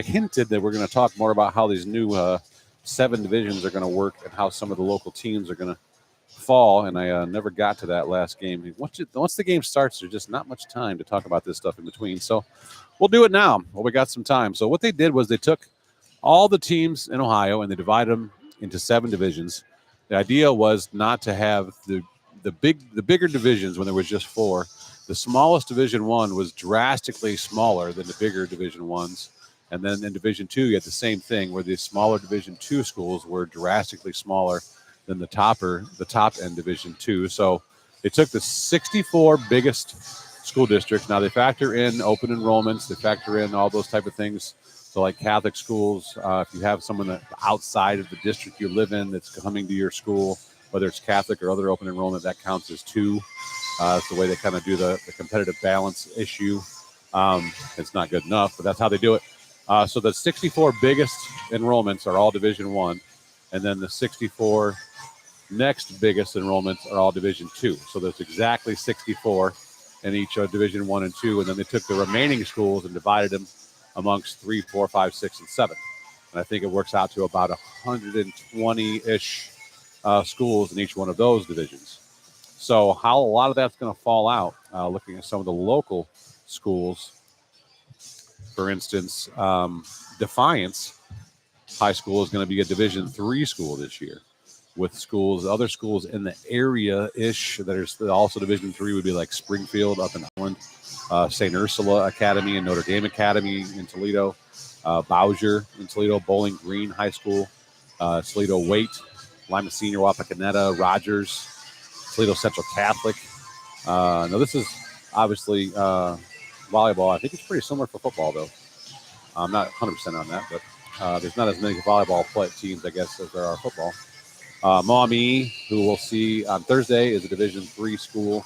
hinted that we're going to talk more about how these new 7 divisions are going to work and how some of the local teams are going to fall. And I never got to that last game. Once the game starts, there's just not much time to talk about this stuff in between. So we'll do it now. Well, we got some time. So what they did was they took all the teams in Ohio and they divided them into 7 divisions. The idea was not to have the bigger divisions when there was just 4. The smallest Division 1 was drastically smaller than the bigger Division 1s. And then in Division 2, you had the same thing where the smaller Division 2 schools were drastically smaller than the top end Division 2. So they took the 64 biggest school districts. Now they factor in open enrollments. They factor in all those type of things. So like Catholic schools, if you have someone that outside of the district you live in that's coming to your school, whether it's Catholic or other open enrollment, that counts as 2. It's the way they kind of do the competitive balance issue. It's not good enough, but that's how they do it. So the 64 biggest enrollments are all Division 1, and then the 64 next biggest enrollments are all Division 2. So there's exactly 64 in each Division 1 and 2, and then they took the remaining schools and divided them amongst 3, 4, 5, 6, and 7. And I think it works out to about 120-ish schools in each one of those divisions. So how a lot of that's going to fall out, looking at some of the local schools, for instance, Defiance High School is going to be a Division 3 school this year, with other schools in the area-ish that are also Division 3 would be like Springfield up in Holland, St. Ursula Academy and Notre Dame Academy in Toledo. Bowser in Toledo, Bowling Green High School, Toledo Waite, Lima Senior, Wapakoneta, Rogers, Toledo Central Catholic. Now, this is obviously volleyball. I think it's pretty similar for football, though. I'm not 100% on that, but there's not as many volleyball teams, I guess, as there are football. Maumee, who we'll see on Thursday, is a Division III school.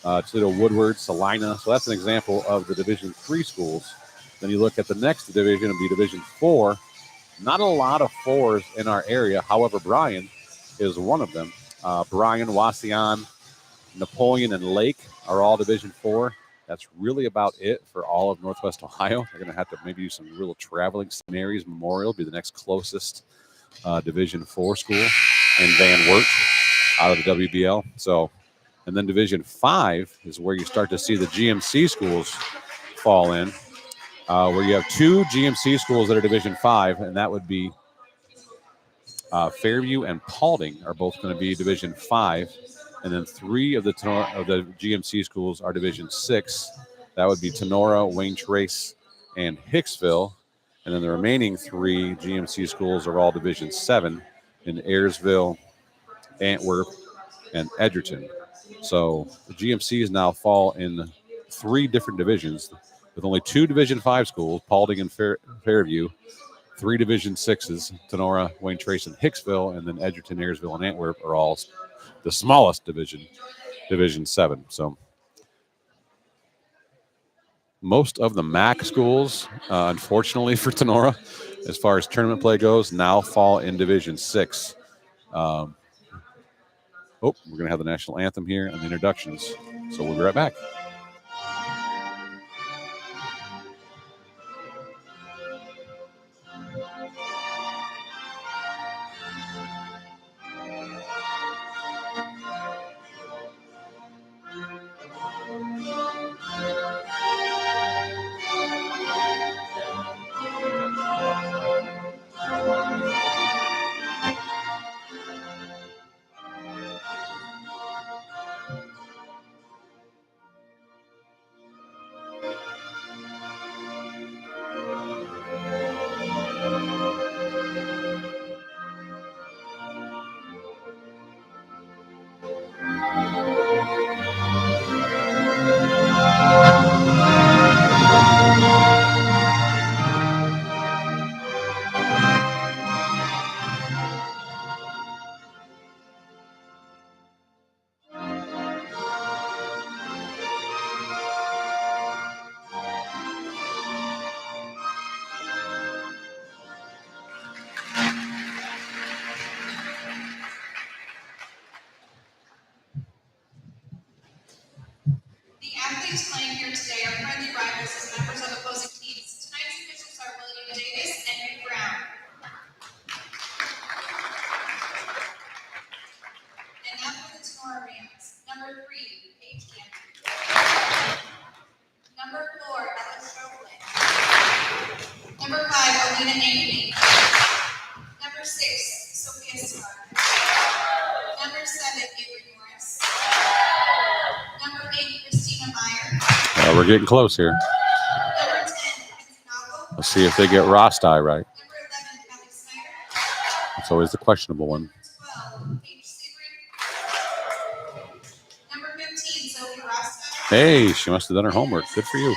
Toledo Woodward, Salina. So that's an example of the Division III schools. Then you look at the next division, it'll be Division IV. Not a lot of fours in our area. However, Bryan is one of them. Bryan, Wauseon, Napoleon, and Lake are all Division IV. That's really about it for all of Northwest Ohio. They're going to have to maybe do some real traveling. St. Mary's Memorial will be the next closest Division IV school, and Van Wert out of the WBL. So, and then Division V is where you start to see the GMC schools fall in, where you have two GMC schools that are Division V, and that would be Fairview and Paulding are both going to be Division V. And then three of the GMC schools are Division VI. That would be Tinora, Wayne Trace, and Hicksville. And then the remaining three GMC schools are all Division VII in Ayersville, Antwerp, and Edgerton. So the GMCs now fall in three different divisions with only two Division V schools, Paulding and Fairview, three Division VIs, Tinora, Wayne Trace, and Hicksville, and then Edgerton, Ayersville, and Antwerp are all the smallest division, Division VII. So most of the MAC schools, unfortunately for Tinora, as far as tournament play goes, now fall in Division VI. We're going to have the national anthem here and the introductions. So we'll be right back. Athletes playing here today are friendly rivals as members of opposing teams. Tonight's officials are William Davis and Nick Brown. And now for the Tinora Rams. Number 3, Paige Campbell. Number 4, Ella Stroplin. Number 5, Alina Anthony. Number 6, Sophia Stark. Number 7, Avery Morris. Number 8, Christina Meyer. We're getting close here. Number 10, Nago. Let's see if they get Rostai right. Number 11, Kelly Snyder. It's always the questionable one. 12, Paige Seabury. Number 15, Zoe Rasta. Hey, she must have done her homework. Good for you. And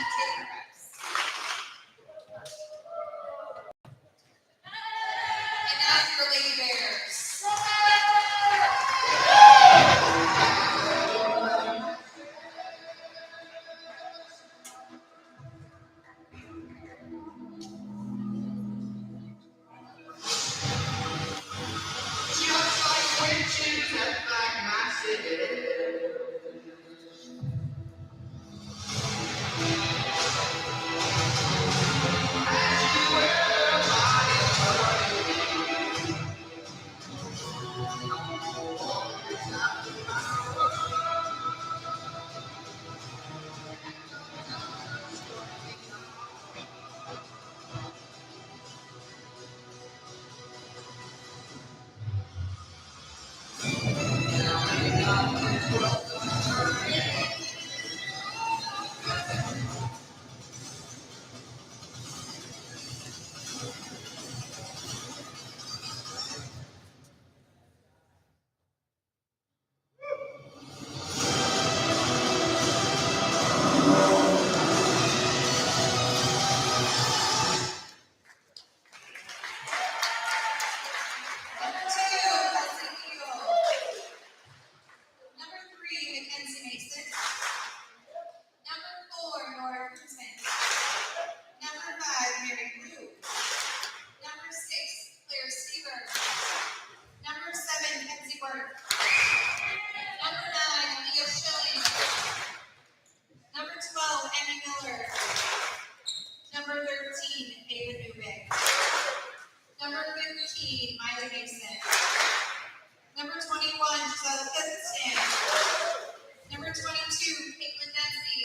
now for the Lady Bears. 19, Miley Mason. Number 21, Giselle Kazakstan. Number 22, Caitlin Dempsey.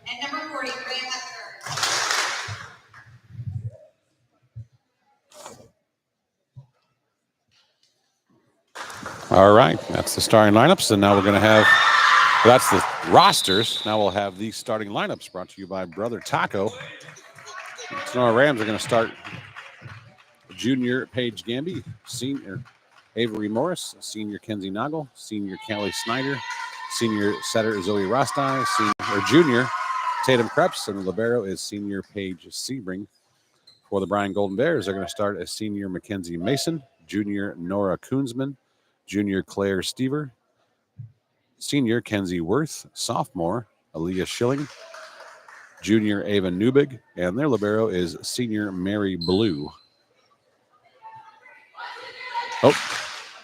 And number 40, Bryan Lefker. All right, that's the starting lineups, and now we're going to have, that's the rosters. Now we'll have these starting lineups brought to you by Brother Taco. The Tinora Rams are going to start junior Paige Gamby, senior Avery Morris, senior Kenzie Nagel, senior Kelly Snyder, senior setter Zoe Rostai, junior Tatum Krebs, and the libero is senior Paige Sebring. For the Bryan Golden Bears, they're going to start as senior Mackenzie Mason, junior Nora Koonsman, junior Claire Stever, senior Kenzie Worth, sophomore Aaliyah Schilling, junior Ava Newbig, and their libero is senior Mary Blue. Oh,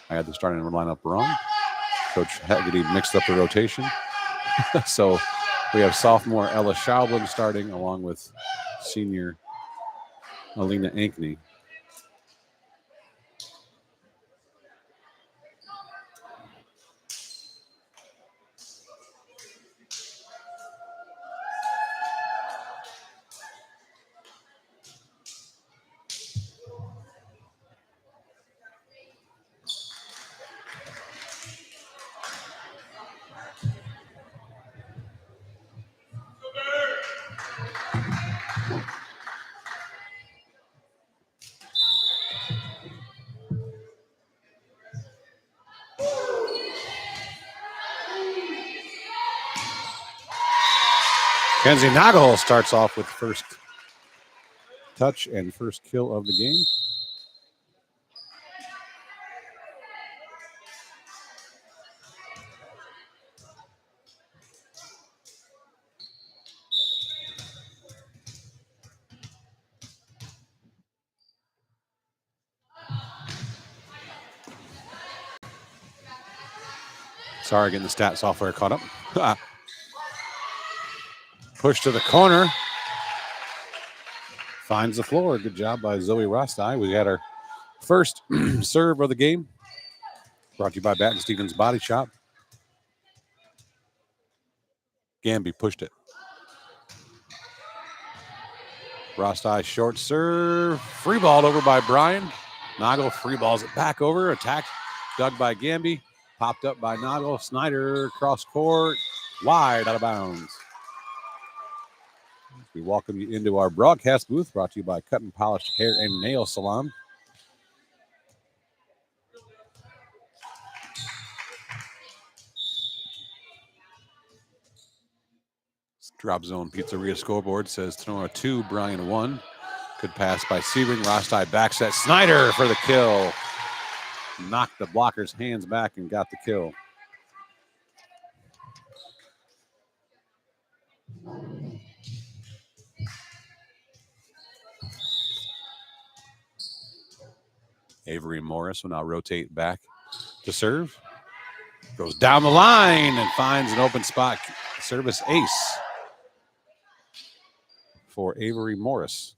I had the starting lineup wrong. Coach Haggerty mixed up the rotation. So we have sophomore Ella Schaublin starting along with senior Alina Ankney. Kenzie Nagel starts off with first touch and first kill of the game. Sorry, getting the stat software caught up. Push to the corner. Finds the floor. Good job by Zoe Rostai. We had our first serve of the game. Brought to you by Baton Stevens Body Shop. Gamby pushed it. Rostai short serve. Free balled over by Bryan. Nagel free balls it back over. Attacked. Dug by Gamby. Popped up by Nagel. Snyder cross court. Wide out of bounds. We welcome you into our broadcast booth, brought to you by Cut and Polished Hair and Nail Salon. Drop Zone Pizzeria scoreboard says Tinora 2, Bryan 1. Good pass by Sebring. Rostai backset. Snyder for the kill. Knocked the blocker's hands back and got the kill. Avery Morris will now rotate back to serve. Goes down the line and finds an open spot. Service ace for Avery Morris.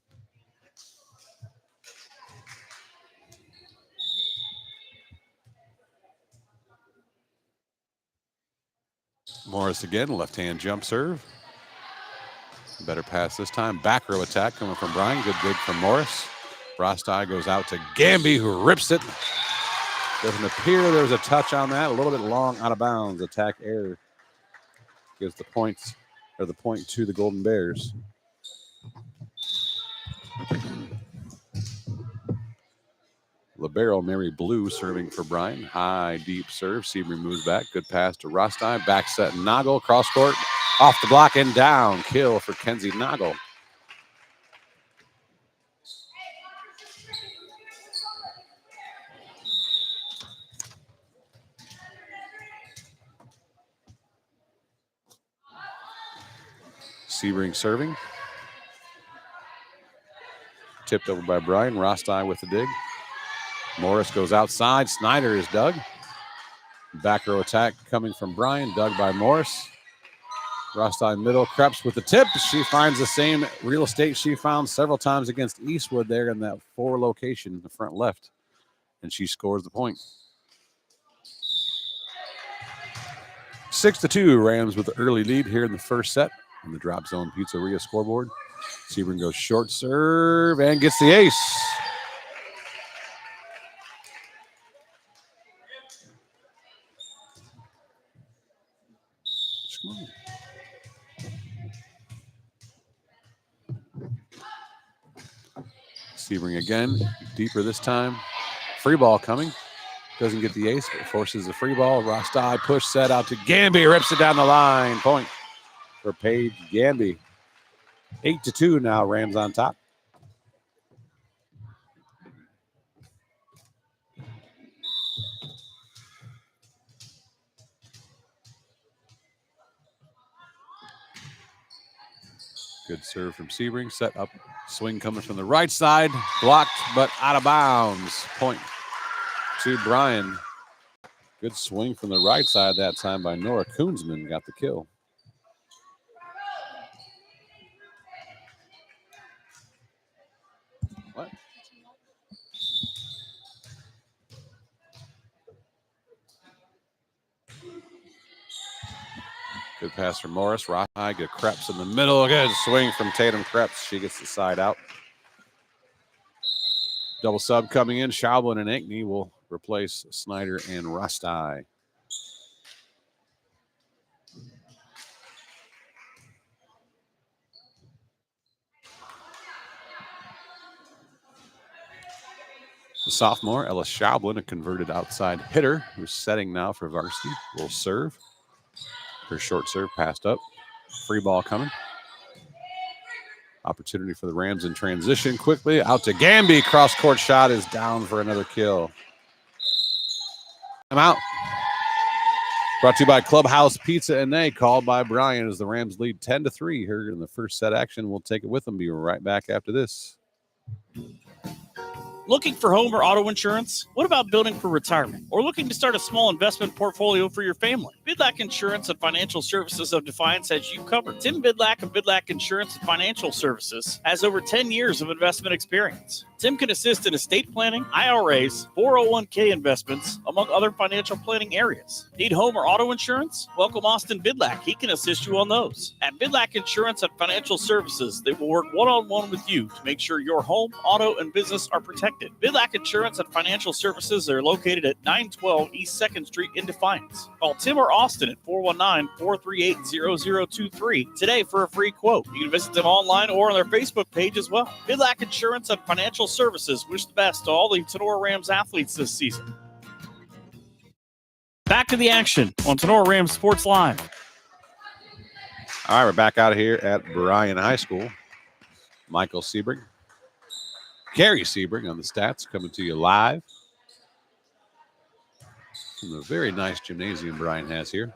Morris again, left-hand jump serve. Better pass this time. Back row attack coming from Bryan. Good dig from Morris. Rostai goes out to Gamby, who rips it. Doesn't appear there was a touch on that. A little bit long, out of bounds. Attack error gives the points, or the point to the Golden Bears. Libero Mary Blue serving for Bryan. High, deep serve. Sebring moves back. Good pass to Rostai. Back set Nagel. Cross court. Off the block and down. Kill for Kenzie Nagel. Sebring serving. Tipped over by Bryan. Rostai with the dig. Morris goes outside. Snyder is dug. Back row attack coming from Bryan. Dug by Morris. Rostock middle, Krebs with the tip. She finds the same real estate she found several times against Eastwood there in that 4 location in the front left. And she scores the point. 6-2, Rams with the early lead here in the first set on the Drop Zone Pizzeria scoreboard. Sebring goes short serve and gets the ace. Sebring again, deeper this time. Free ball coming. Doesn't get the ace, but forces the free ball. Rostai push set out to Gamby, rips it down the line. Point for Paige Gamby. 8-2 now, Rams on top. Good serve from Sebring. Set up, swing coming from the right side. Blocked, but out of bounds. Point to Bryan. Good swing from the right side that time by Nora Koonsman. Got the kill. What? Good pass from Morris. Right high, good Krebs in the middle. Good swing from Tatum Krebs. She gets the side out. Double sub coming in. Schaublin and Ankney will replace Snyder and Rostai. The sophomore, Ella Schaublin, a converted outside hitter who's setting now for varsity, will serve. Her short serve passed up. Free ball coming. Opportunity for the Rams in transition quickly. Out to Gamby. Cross-court shot is down for another kill. I'm out. Brought to you by Clubhouse Pizza and Nay, called by Bryan as the Rams lead 10-3 here in the first set action. We'll take it with them. Be right back after this. Looking for home or auto insurance? What about building for retirement? Or looking to start a small investment portfolio for your family? Bidlack Insurance and Financial Services of Defiance has you covered. Tim Bidlack of Bidlack Insurance and Financial Services has over 10 years of investment experience. Tim can assist in estate planning, IRAs, 401k investments, among other financial planning areas. Need home or auto insurance? Welcome Austin Bidlack. He can assist you on those. At Bidlack Insurance and Financial Services, they will work one-on-one with you to make sure your home, auto, and business are protected. Bidlack Insurance and Financial Services are located at 912 East 2nd Street in Defiance. Call Tim or Austin at 419-438-0023 today for a free quote. You can visit them online or on their Facebook page as well. Bidlack Insurance and Financial Services wish the best to all the Tinora Rams athletes this season. Back to the action on Tinora Rams Sports Live. All right, we're back out of here at Bryan High School. Michael Sebring. Gary Sebring on the stats coming to you live from the very nice gymnasium Bryan has here.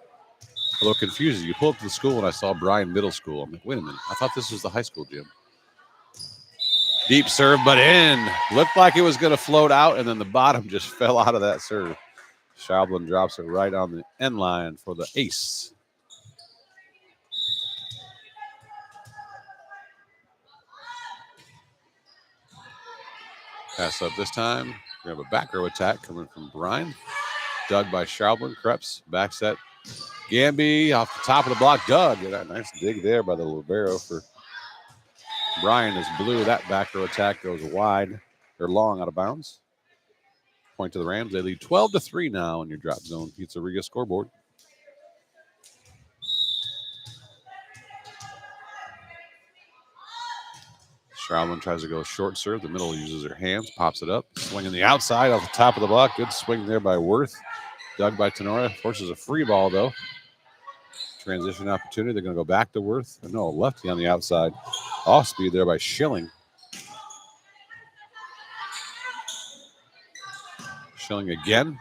A little confusing. You pull up to the school and I saw Bryan Middle School. I'm like, wait a minute. I thought this was the high school gym. Deep serve, but in. Looked like it was going to float out, and then the bottom just fell out of that serve. Schaublin drops it right on the end line for the ace. Pass up this time. We have a back row attack coming from Bryan. Dug by Schaublin. Krebs, back set. Gamby off the top of the block. Dug. A nice dig there by the libero for Bryan is blue. That back row attack goes wide or long out of bounds. Point to the Rams. They lead 12-3 now on your Drop Zone Pizzeria scoreboard. Schaublin tries to go short serve. The middle uses her hands, pops it up. Swinging the outside off the top of the block. Good swing there by Worth. Dug by Tinora. Forces a free ball, though. Transition opportunity. They're going to go back to Worth. No, lefty on the outside. Off speed there by Schilling. Schilling again.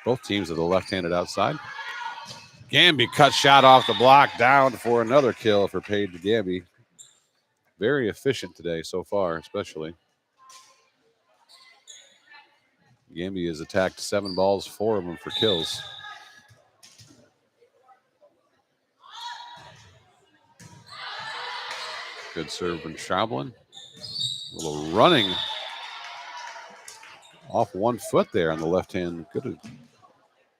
Both teams are the left-handed outside. Gamby cut shot off the block, down for another kill for Paige Gamby. Very efficient today so far, especially. Gamby has attacked 7 balls, 4 of them for kills. Good serve from Schaublin. A little running off 1 foot there on the left hand. Good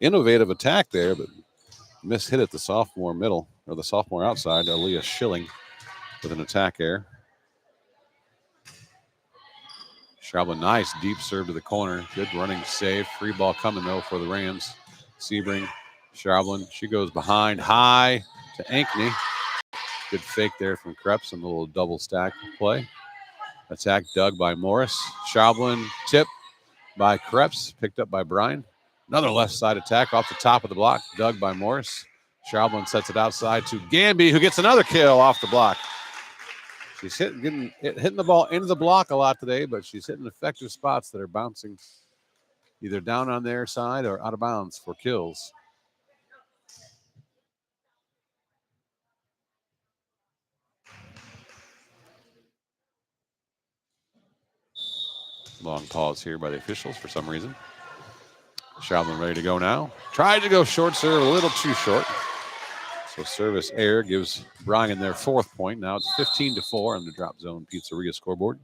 innovative attack there, but mishit at the sophomore middle, or the sophomore outside. Aaliyah Schilling with an attack error. Schaublin, nice deep serve to the corner. Good running save. Free ball coming, though, for the Rams. Sebring, Schaublin. She goes behind, high to Ankney. Good fake there from Krebs and a little double stack play. Attack dug by Morris. Schaublin, tip by Krebs, picked up by Bryan. Another left side attack off the top of the block, dug by Morris. Schaublin sets it outside to Gamby, who gets another kill off the block. She's hitting the ball into the block a lot today, but she's hitting effective spots that are bouncing either down on their side or out of bounds for kills. Long pause here by the officials for some reason. Schaublin ready to go now. Tried to go short serve, a little too short. So service error gives Bryan their 4th point. Now it's 15-4 on the Drop Zone Pizzeria scoreboard.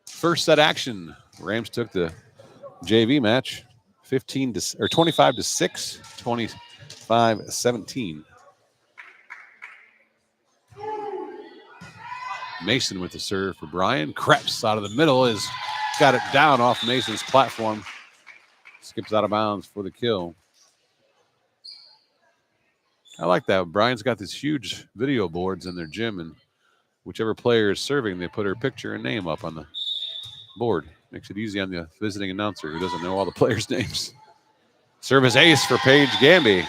First set action. Rams took the JV match 25-6, 25-17. Mason with the serve for Bryan. Krebs out of the middle has got it down off Mason's platform. Skips out of bounds for the kill. I like that. Bryan's got these huge video boards in their gym, and whichever player is serving, they put her picture and name up on the board. Makes it easy on the visiting announcer who doesn't know all the players' names. Service ace for Paige Gamby.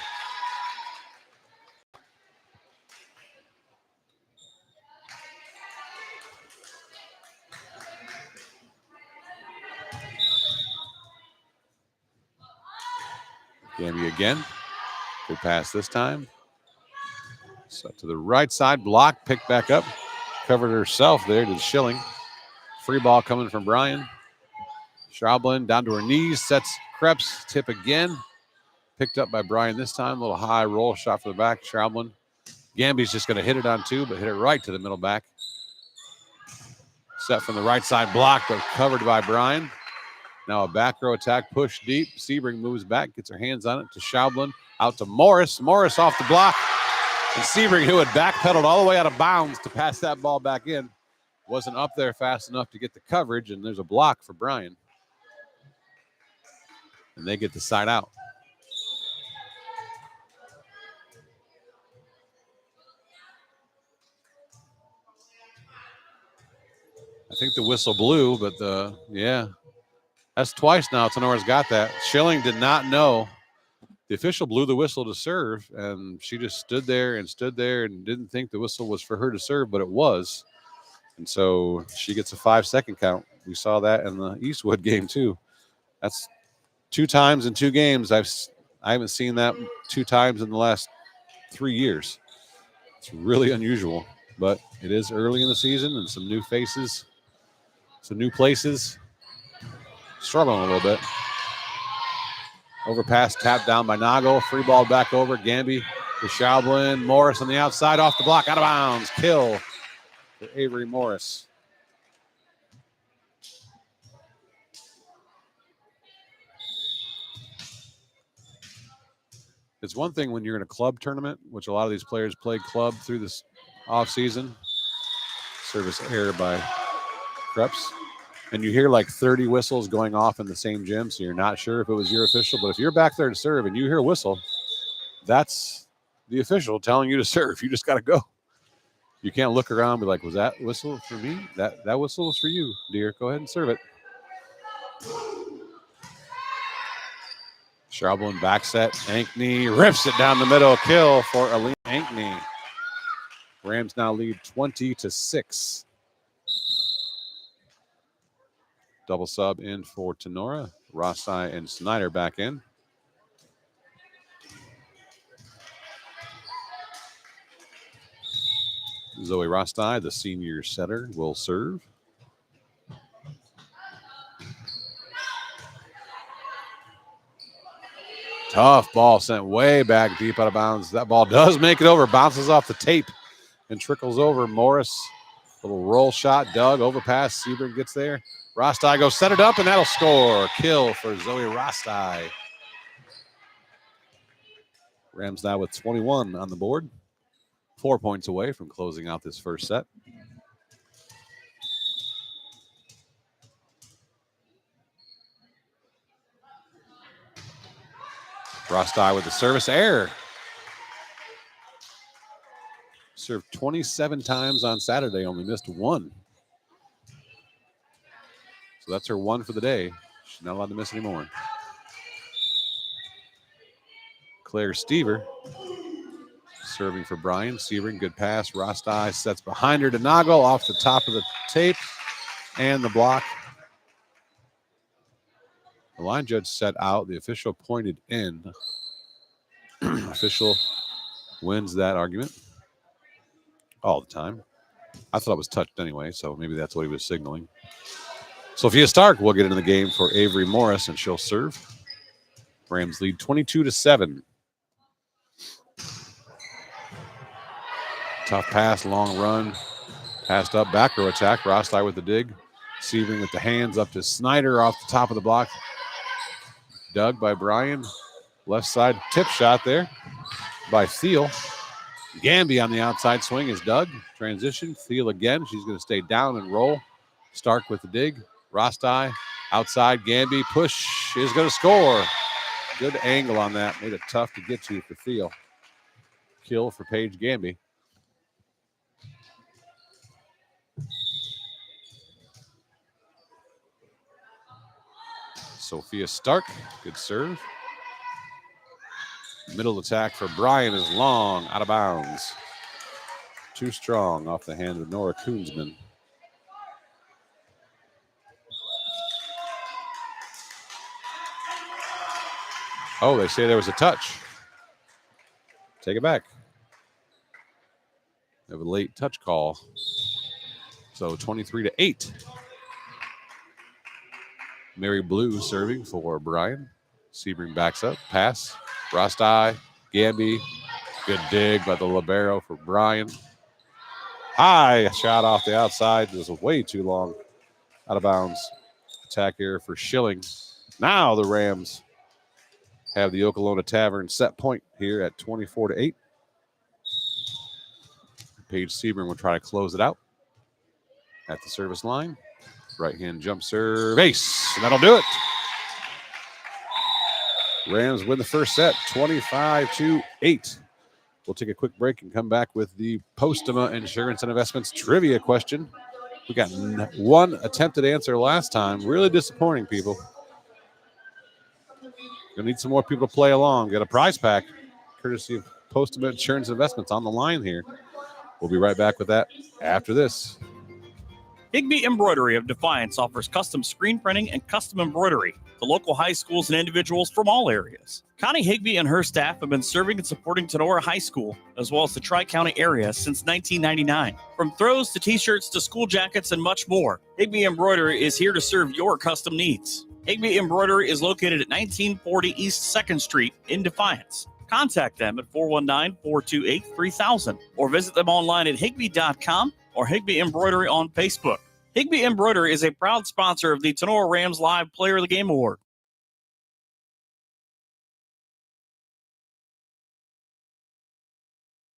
Gamby again. Good pass this time. Set to the right side, block, picked back up. Covered herself there to Schilling. Free ball coming from Bryan. Schaublin down to her knees, sets Krebs, tip again. Picked up by Bryan this time. A little high roll shot for the back. Schaublin. Gamby's just going to hit it on 2, but hit it right to the middle back. Set from the right side, block, but covered by Bryan. Now a back row attack, push deep. Sebring moves back, gets her hands on it to Schaublin. Out to Morris. Morris off the block. And Sebring, who had backpedaled all the way out of bounds to pass that ball back in, wasn't up there fast enough to get the coverage, and there's a block for Bryan. And they get the side out. I think the whistle blew, but that's twice now Tenora's got that. Schilling did not know. The official blew the whistle to serve, and she just stood there and didn't think the whistle was for her to serve, but it was. And so she gets a 5-second count. We saw that in the Eastwood game too. That's 2 times in 2 games. I haven't seen that 2 times in the last 3 years. It's really unusual, but it is early in the season and some new faces, some new places. Struggling a little bit. Overpass, tapped down by Nago. Free ball back over. Gamby to Schaublin. Morris on the outside, off the block, out of bounds. Kill for Avery Morris. It's one thing when you're in a club tournament, which a lot of these players played club through this offseason. Service error by Krebs. And you hear like 30 whistles going off in the same gym, so you're not sure if it was your official. But if you're back there to serve and you hear a whistle, that's the official telling you to serve. You just got to go. You can't look around and be like, was that whistle for me? That whistle was for you, dear. Go ahead and serve it. Schaublin back set. Ankney rips it down the middle. Kill for Alina Ankney. Rams now lead 20-6. Double sub in for Tinora. Rossi and Snyder back in. Zoe Rossi, the senior setter, will serve. Tough ball sent way back deep out of bounds. That ball does make it over. Bounces off the tape and trickles over. Morris, little roll shot. Doug, overpass. Sebring gets there. Rostai goes set it up, and that'll score. Kill for Zoe Rostai. Rams now with 21 on the board. 4 points away from closing out this first set. Rostai with the service error. Served 27 times on Saturday, only missed one. So that's her one for the day. She's not allowed to miss anymore. Claire Stever serving for Bryan. Sebring, good pass. Rostai sets behind her to Noggle off the top of the tape and the block. The line judge set out. The official pointed in. Official wins that argument all the time. I thought it was touched anyway, so maybe that's what he was signaling. Sophia Stark will get into the game for Avery Morris, and she'll serve. Rams lead 22-7. Tough pass, long run. Passed up, back row attack. Rostai with the dig. Sebring with the hands up to Snyder off the top of the block. Dug by Bryan. Left side tip shot there by Thiel. Gamby on the outside swing is Doug. Transition. Thiel again. She's going to stay down and roll. Stark with the dig. Rostai outside. Gamby push is going to score. Good angle on that. Made it tough to get to for Thiel. Kill for Paige Gamby. Sophia Stark. Good serve. Middle attack for Bryan is long, out of bounds. Too strong off the hand of Nora Koonsman. Oh, they say there was a touch. Take it back. They have a late touch call. So 23-8. Mary Blue serving for Bryan. Sebring backs up, pass. Rostai, Gamby, good dig by the libero for Bryan. High shot off the outside. It was way too long. Out of bounds. Attack here for Schilling. Now the Rams have the Okolona Tavern set point here at 24-8. Paige Sebring will try to close it out at the service line. Right hand jump serve, ace, and that'll do it. Rams win the first set, 25-8. We'll take a quick break and come back with the Postema Insurance and Investments trivia question. We got one attempted answer last time. Really disappointing, people. Gonna need some more people to play along. Get a prize pack, courtesy of Postema Insurance and Investments on the line here. We'll be right back with that after this. Higby Embroidery of Defiance offers custom screen printing and custom embroidery to local high schools and individuals from all areas. Connie Higby and her staff have been serving and supporting Tinora High School, as well as the Tri-County area since 1999. From throws to t-shirts to school jackets and much more, Higby Embroidery is here to serve your custom needs. Higby Embroidery is located at 1940 East 2nd Street in Defiance. Contact them at 419-428-3000 or visit them online at higby.com or Higby Embroidery on Facebook. Higby Embroidery is a proud sponsor of the Tinora Rams Live Player of the Game Award.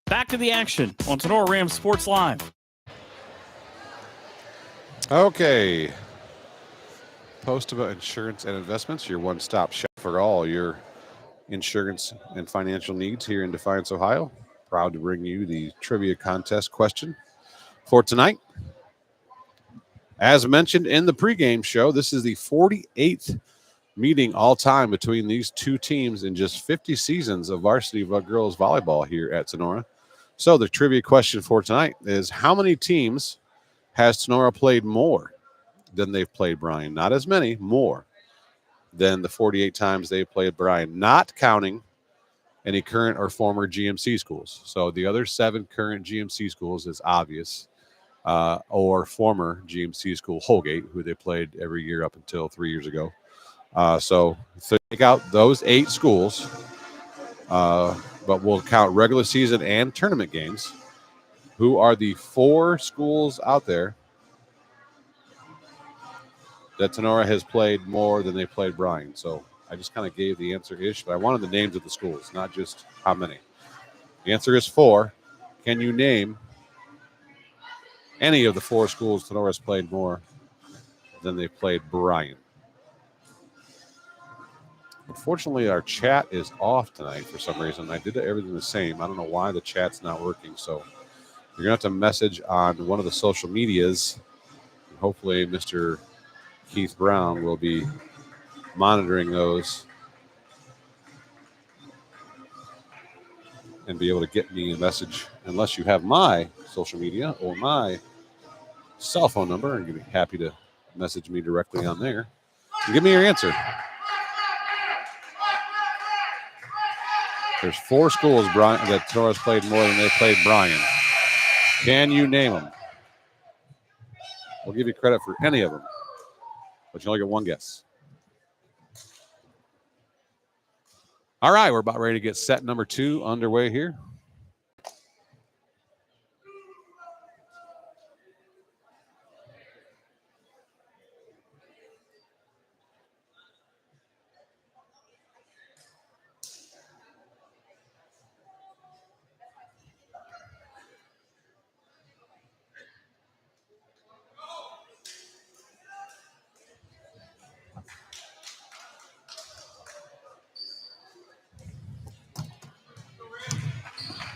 Back to the action on Tinora Rams Sports Live. Okay. Postema Insurance and Investments, your one-stop shop for all your insurance and financial needs here in Defiance, Ohio. Proud to bring you the trivia contest question for tonight. As mentioned in the pregame show, this is the 48th meeting all-time between these two teams in just 50 seasons of varsity girls volleyball here at Tinora. So the trivia question for tonight is, how many teams has Tinora played more than they've played Bryan? Not as many, more than the 48 times they've played Bryan, not counting any current or former GMC schools. So the other 7 current GMC schools is obvious. Or former GMC school Holgate, who they played every year up until 3 years ago. So take out those 8 schools, but we'll count regular season and tournament games. Who are the 4 schools out there that Tinora has played more than they played Bryan? So I just kind of gave the answer-ish, but I wanted the names of the schools, not just how many. The answer is 4. Can you name any of the 4 schools Tinora has played more than they played Bryan? Unfortunately, our chat is off tonight for some reason. I did everything the same. I don't know why the chat's not working. So you're going to have to message on one of the social medias. Hopefully, Mr. Keith Brown will be monitoring those and be able to get me a message. Unless you have my social media or my cell phone number, and you'd be happy to message me directly on there and give me your answer. There's 4 schools that Tinora's played more than they played Bryan. Can you name them? We'll give you credit for any of them, but you only get one guess. All right, we're about ready to get set number 2 underway here.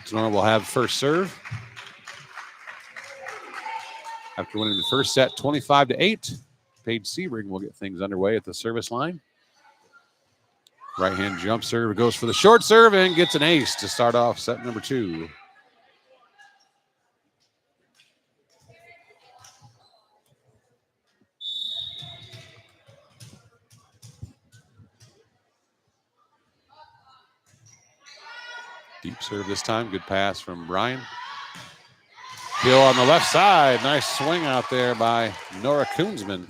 Tinora will have first serve. After winning the first set, 25-8, Paige Sebring will get things underway at the service line. Right-hand jump serve goes for the short serve and gets an ace to start off set number 2. Deep serve this time. Good pass from Bryan. Hill on the left side. Nice swing out there by Nora Koonsman.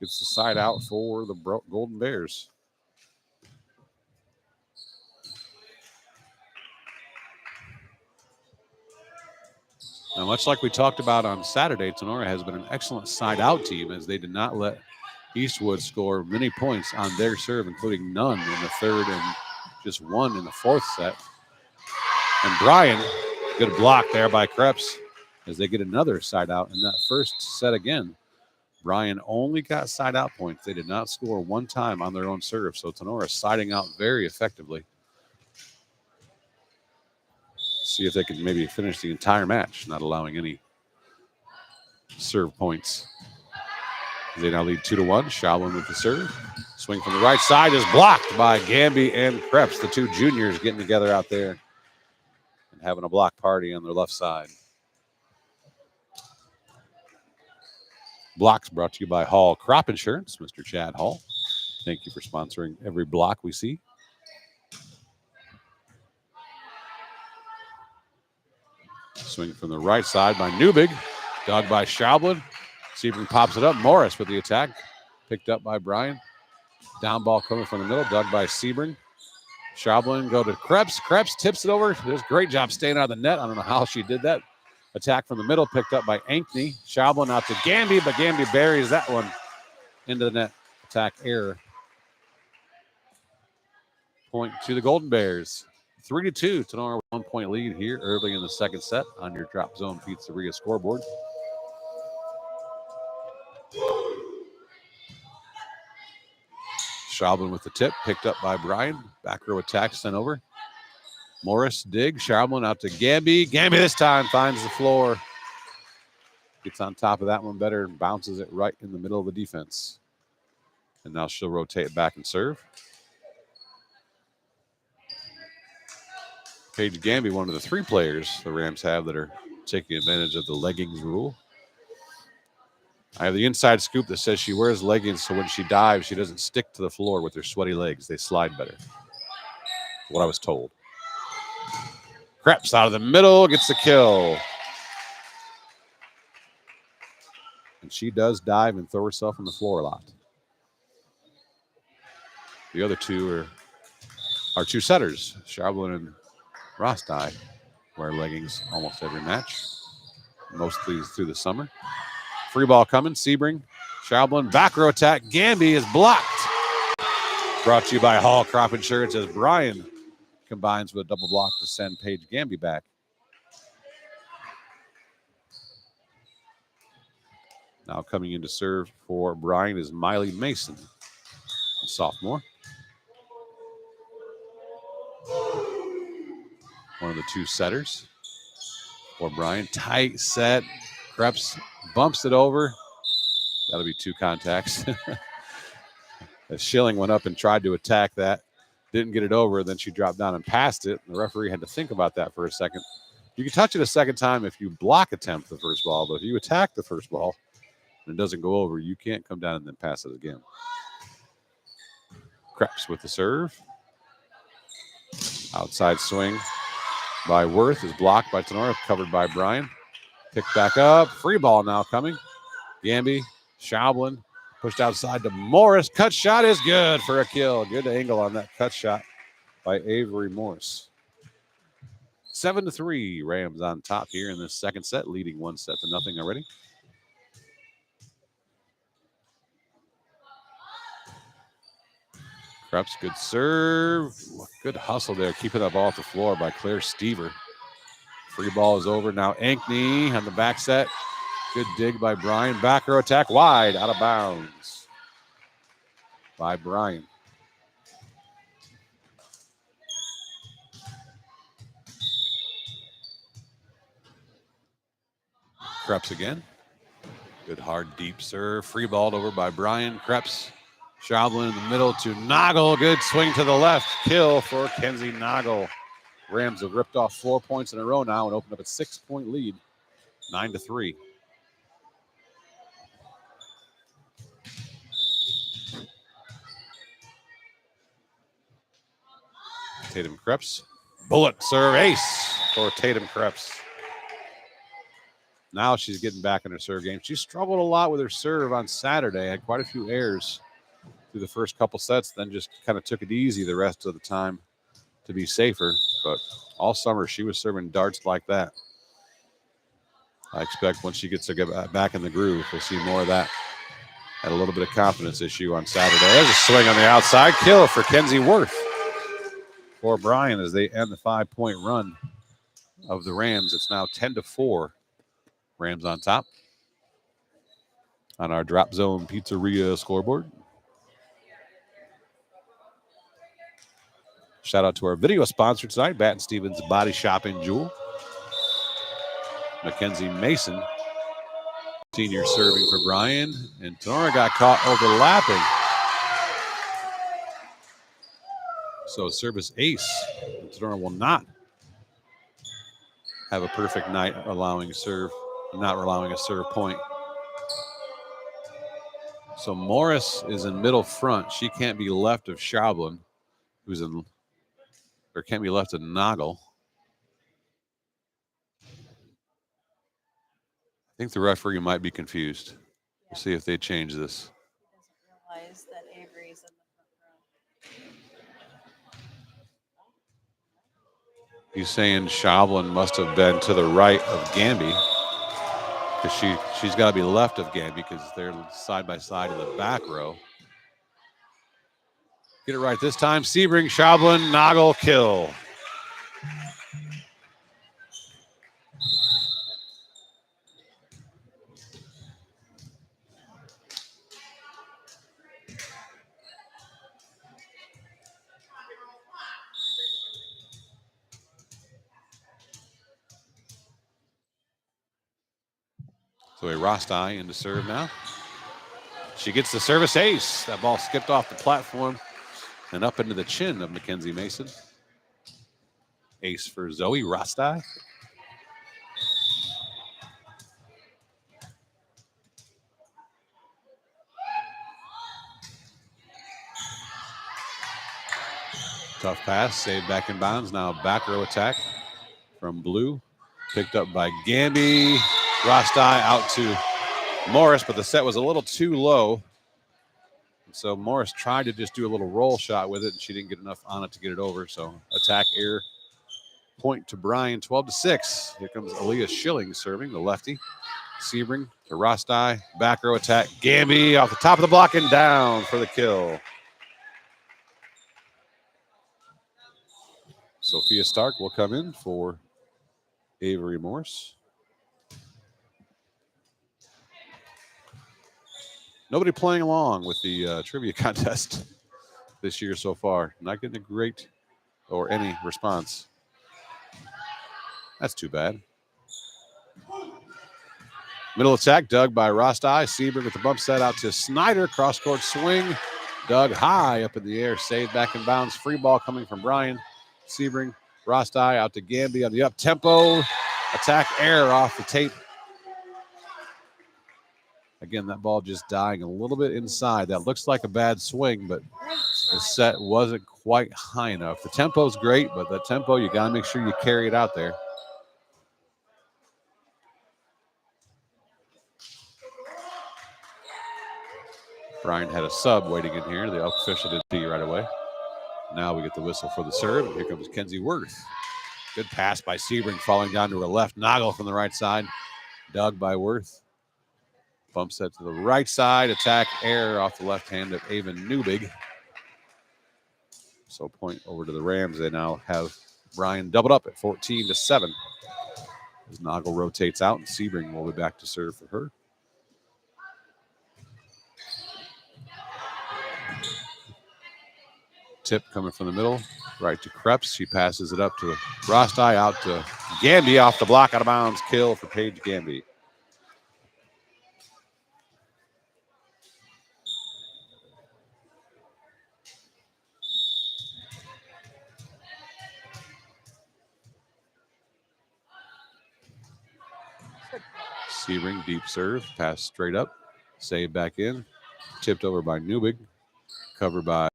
Gets the side out for the Golden Bears. Now, much like we talked about on Saturday, Tinora has been an excellent side-out team as they did not let Eastwood score many points on their serve, including none in the third and just 1 in the fourth set. And Bryan, good block there by Krebs as they get another side-out in that first set again. Bryan only got side-out points. They did not score one time on their own serve, so Tinora siding out very effectively. See if they can maybe finish the entire match, not allowing any serve points. They now lead 2-1. Shaolin with the serve. Swing from the right side is blocked by Gamby and Krebs, the 2 juniors getting together out there and having a block party on their left side. Blocks brought to you by Hall Crop Insurance, Mr. Chad Hall. Thank you for sponsoring every block we see. Swing from the right side by Newbig. Dug by Schaublin. Sebring pops it up. Morris with the attack. Picked up by Bryan. Down ball coming from the middle. Dug by Sebring. Schaublin go to Krebs. Krebs tips it over. Does a great job staying out of the net. I don't know how she did that. Attack from the middle. Picked up by Ankney. Schaublin out to Gamby, but Gamby buries that one into the net. Attack error. Point to the Golden Bears. 3-2. Tinora 1-point lead here early in the second set on your Drop Zone Pizzeria scoreboard. Schaublin with the tip, picked up by Bryan. Back row attack sent over. Morris dig. Schaublin out to Gamby. Gamby this time finds the floor. Gets on top of that one better and bounces it right in the middle of the defense. And now she'll rotate back and serve. Paige Gamby, one of the 3 players the Rams have that are taking advantage of the leggings rule. I have the inside scoop that says she wears leggings so when she dives, she doesn't stick to the floor with her sweaty legs. They slide better. What I was told. Krebs out of the middle, gets the kill. And she does dive and throw herself on the floor a lot. The other 2 are 2 setters, Schaublin and Rostai. Wear leggings almost every match, mostly through the summer. Free ball coming. Sebring, Schaublin, back row attack. Gamby is blocked. Brought to you by Hall Crop Insurance as Bryan combines with a double block to send Paige Gamby back. Now coming in to serve for Bryan is Miley Mason, a sophomore. One of the two setters for Bryan. Tight set. Krebs bumps it over. That'll be two contacts. As Schilling went up and tried to attack that. Didn't get it over. Then she dropped down and passed it. The referee had to think about that for a second. You can touch it a second time if you block attempt the first ball, but if you attack the first ball and it doesn't go over, you can't come down and then pass it again. Krebs with the serve. Outside swing by Worth is blocked by Tinora, covered by Bryan. Picked back up. Free ball now coming. Gamby, Schaublin, pushed outside to Morris. Cut shot is good for a kill. Good angle on that cut shot by Avery Morris. 7-3, Rams on top here in this second set, leading 1-0 already. Krebs, good serve. Good hustle there, keeping that ball off the floor by Claire Stever. Free ball is over. Now Ankney on the back set. Good dig by Bryan. Back row attack wide, out of bounds by Bryan. Krebs again. Good hard deep serve. Free balled over by Bryan. Krebs. Schaublin in the middle to Nagel. Good swing to the left. Kill for Kenzie Nagel. Rams have ripped off 4 points in a row now and opened up a 6-point lead. 9-3. Tatum Krebs. Bullet serve ace for Tatum Krebs. Now she's getting back in her serve game. She struggled a lot with her serve on Saturday. Had quite a few errors through the first couple sets, then just kind of took it easy the rest of the time to be safer. But all summer she was serving darts like that. I expect once she gets to get back in the groove, we'll see more of that. Had a little bit of confidence issue on Saturday. There's a swing on the outside. Kill for Kenzie Worth. For Bryan as they end the 5-point run of the Rams. It's now 10-4. Rams on top on our Drop Zone Pizzeria scoreboard. Shout out to our video sponsor tonight, Batt & Stevens Body Shop and Jewel. Mackenzie Mason, senior, serving for Bryan. And Tinora got caught overlapping. So service ace. Tinora will not have a perfect night allowing a serve, not allowing a serve point. So Morris is in middle front. She can't be left of Schaublin, who's in, or can't be left of Nagel. I think the referee might be confused. We'll see if they change this. He doesn't realize that Avery's in the front row. He's saying Schaublin must have been to the right of Gamby, because she's got to be left of Gamby because they're side by side in the back row. Get it right this time. Sebring, Schaublin, Nagel, kill. So a Rostai into serve now. She gets the service ace. That ball skipped off the platform and up into the chin of Mackenzie Mason. Ace for Zoe Rostai. Tough pass, saved back in bounds. Now back row attack from Blue. Picked up by Gamby. Rostai out to Morris, but the set was a little too low. So Morris tried to just do a little roll shot with it, and she didn't get enough on it to get it over. So attack error Point to Bryan, 12-6. Here comes Aaliyah Schilling serving, the lefty. Sebring to Rostai. Back row attack. Gamby off the top of the block and down for the kill. Sophia Stark will come in for Avery Morse. Nobody playing along with the trivia contest this year so far. Not getting a great or any response. That's too bad. Middle attack, dug by Rostai. Sebring with the bump set out to Snyder. Cross-court swing. Dug high up in the air. Saved back in bounds. Free ball coming from Bryan. Sebring, Rostai out to Gamby on the up-tempo. Attack air off the tape. Again, that ball just dying a little bit inside. That looks like a bad swing, but the set wasn't quite high enough. The tempo's great, but the tempo, you got to make sure you carry it out there. Bryan had a sub waiting in here. The official didn't see right away. Now we get the whistle for the serve. Here comes Kenzie Worth. Good pass by Sebring, falling down to her left. Noggle from the right side. Dug by Worth. Bump set to the right side. Attack air off the left hand of Avon Newbig. So point over to the Rams. They now have Bryan doubled up at 14-7. As Noggle rotates out, and Sebring will be back to serve for her. Tip coming from the middle, right to Krebs. She passes it up to Rostai, out to Gamby off the block, out of bounds. Kill for Paige Gamby. Sebring, deep serve, pass straight up, saved back in, tipped over by Newbig, covered by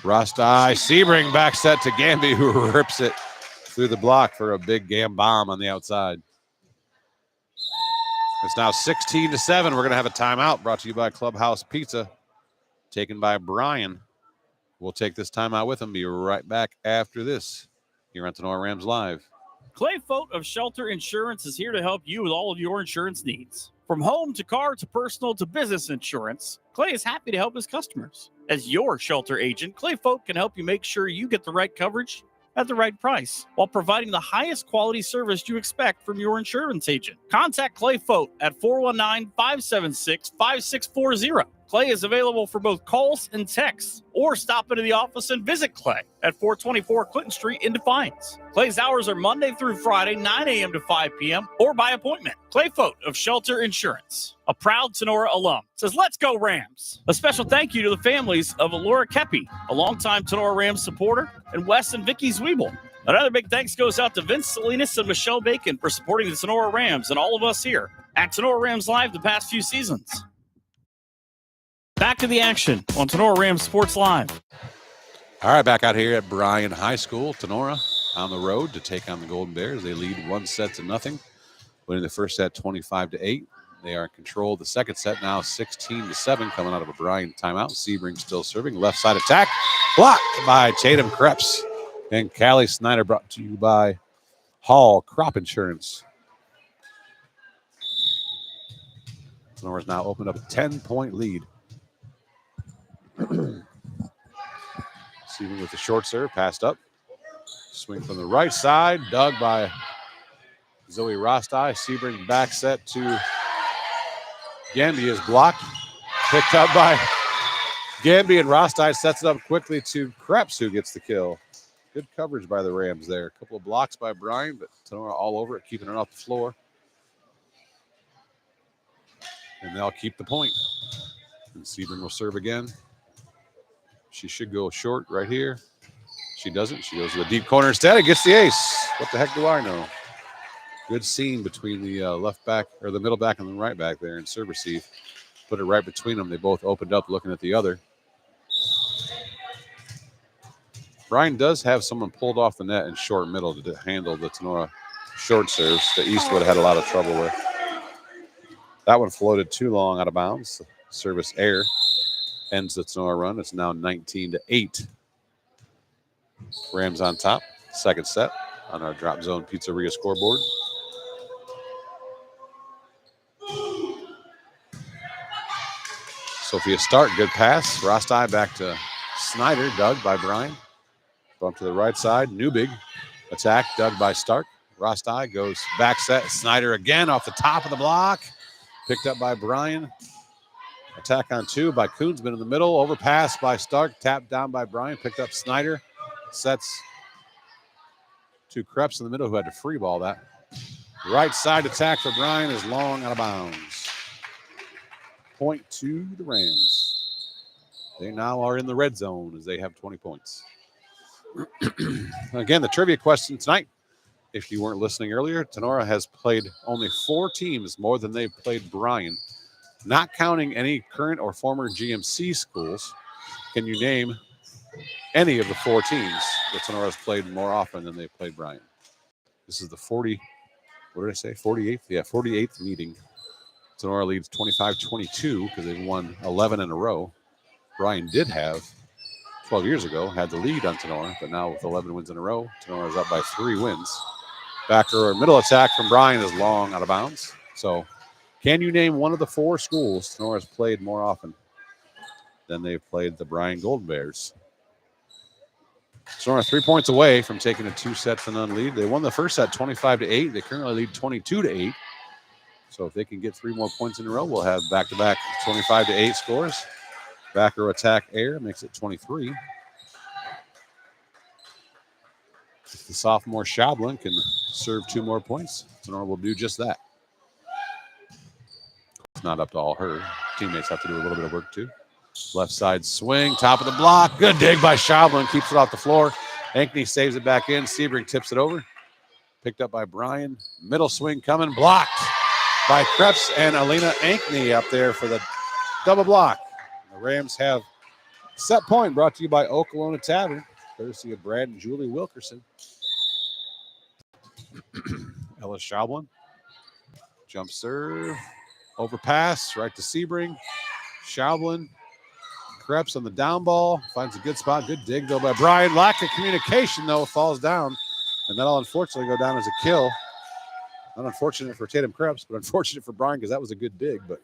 Rostai. Sebring back set to Gamby, who rips it through the block for a big Gam bomb on the outside. It's now 16-7. We're going to have a timeout brought to you by Clubhouse Pizza, taken by Bryan. We'll take this timeout with him. Be right back after this here on Tinora Rams Live. Clay Fote of Shelter Insurance is here to help you with all of your insurance needs. From home to car to personal to business insurance, Clay is happy to help his customers. As your shelter agent, Clay Fote can help you make sure you get the right coverage at the right price while providing the highest quality service you expect from your insurance agent. Contact Clay Fote at 419-576-5640. Clay is available for both calls and texts, or stop into the office and visit Clay at 424 Clinton Street in Defiance. Clay's hours are Monday through Friday, 9 a.m. to 5 p.m. or by appointment. Clay Fote of Shelter Insurance, a proud Tinora alum, says, "Let's go Rams." A special thank you to the families of Laura Kepi, a longtime Tinora Rams supporter, and Wes and Vicky Zwiebel. Another big thanks goes out to Vince Salinas and Michelle Bacon for supporting the Tinora Rams and all of us here at Tinora Rams Live the past few seasons. Back to the action on Tinora Rams Sports Live. All right, back out here at Bryan High School. Tinora on the road to take on the Golden Bears. They lead 1-0, winning the first set 25-8. They are in control of the second set now, 16-7, coming out of a Bryan timeout. Sebring still serving. Left side attack, blocked by Tatum Krebs. And Callie Snyder, brought to you by Hall Crop Insurance. Tinora's now opened up a 10-point lead. Sebring with the short serve, passed up. Swing from the right side, dug by Zoe Rostai. Sebring back set to Gamby is blocked. Picked up by Gamby, and Rostai sets it up quickly to Krebs, who gets the kill. Good coverage by the Rams there. A couple of blocks by Bryan, but Tinora all over it, keeping it off the floor. And they'll keep the point. And Sebring will serve again. She should go short right here. She doesn't. She goes to the deep corner instead. It gets the ace. What the heck do I know? Good scene between the left back, or the middle back and the right back there in serve receive. Put it right between them. They both opened up looking at the other. Bryan does have someone pulled off the net in short middle to handle the Tinora short serves that Eastwood had a lot of trouble with. That one floated too long out of bounds. Service air ends the Tinora run. It's now 19-8. Rams on top. Second set on our Drop Zone Pizzeria scoreboard. Sophia Stark, good pass. Rosti back to Snyder, dug by Bryan. Bump to the right side. Newbig attack, dug by Stark. Rosti goes back set. Snyder again off the top of the block. Picked up by Bryan. Attack on 2 by Koonsman in the middle. Overpass by Stark. Tapped down by Bryan. Picked up Snyder. Sets to Krebs in the middle, who had to free ball that. Right side attack for Bryan is long, out of bounds. Point to the Rams. They now are in the red zone as they have 20 points. Again, the trivia question tonight, if you weren't listening earlier, Tinora has played only 4 teams more than they've played Bryan. Not counting any current or former GMC schools, can you name any of the 4 teams that Tinora has played more often than they've played Bryan? This is the 48th? Yeah, 48th meeting. Tinora leads 25-22 because they've won 11 in a row. Bryan did have 12 years ago, had the lead on Tinora, but now with 11 wins in a row, Tinora is up by 3 wins. Backer middle attack from Bryan is long, out of bounds. So, can you name one of the 4 schools Tinora has played more often than they've played the Bryan Golden Bears? Tinora 3 points away from taking a 2-set-to-none lead. They won the first set 25-8. They currently lead 22-8. So if they can get 3 more points in a row, we'll have back-to-back 25-8 scores. Backer attack air makes it 23. If the sophomore Schablin can serve 2 more points, Tinora will do just that. It's not up to all her. Teammates have to do a little bit of work too. Left side swing, top of the block. Good dig by Schablin, keeps it off the floor. Ankney saves it back in. Sebring tips it over. Picked up by Bryan. Middle swing coming, blocked by Krebs and Alina Ankney up there for the double block. The Rams have set point brought to you by Oklahoma Tavern, courtesy of Brad and Julie Wilkerson. Ellis Schablin. Jump serve. Overpass. Right to Sebring. Schablin. Krebs on the down ball. Finds a good spot. Good dig, though, by Bryan. Lack of communication, though. Falls down. And that'll unfortunately go down as a kill. Not unfortunate for Tatum Krebs, but unfortunate for Bryan because that was a good dig. But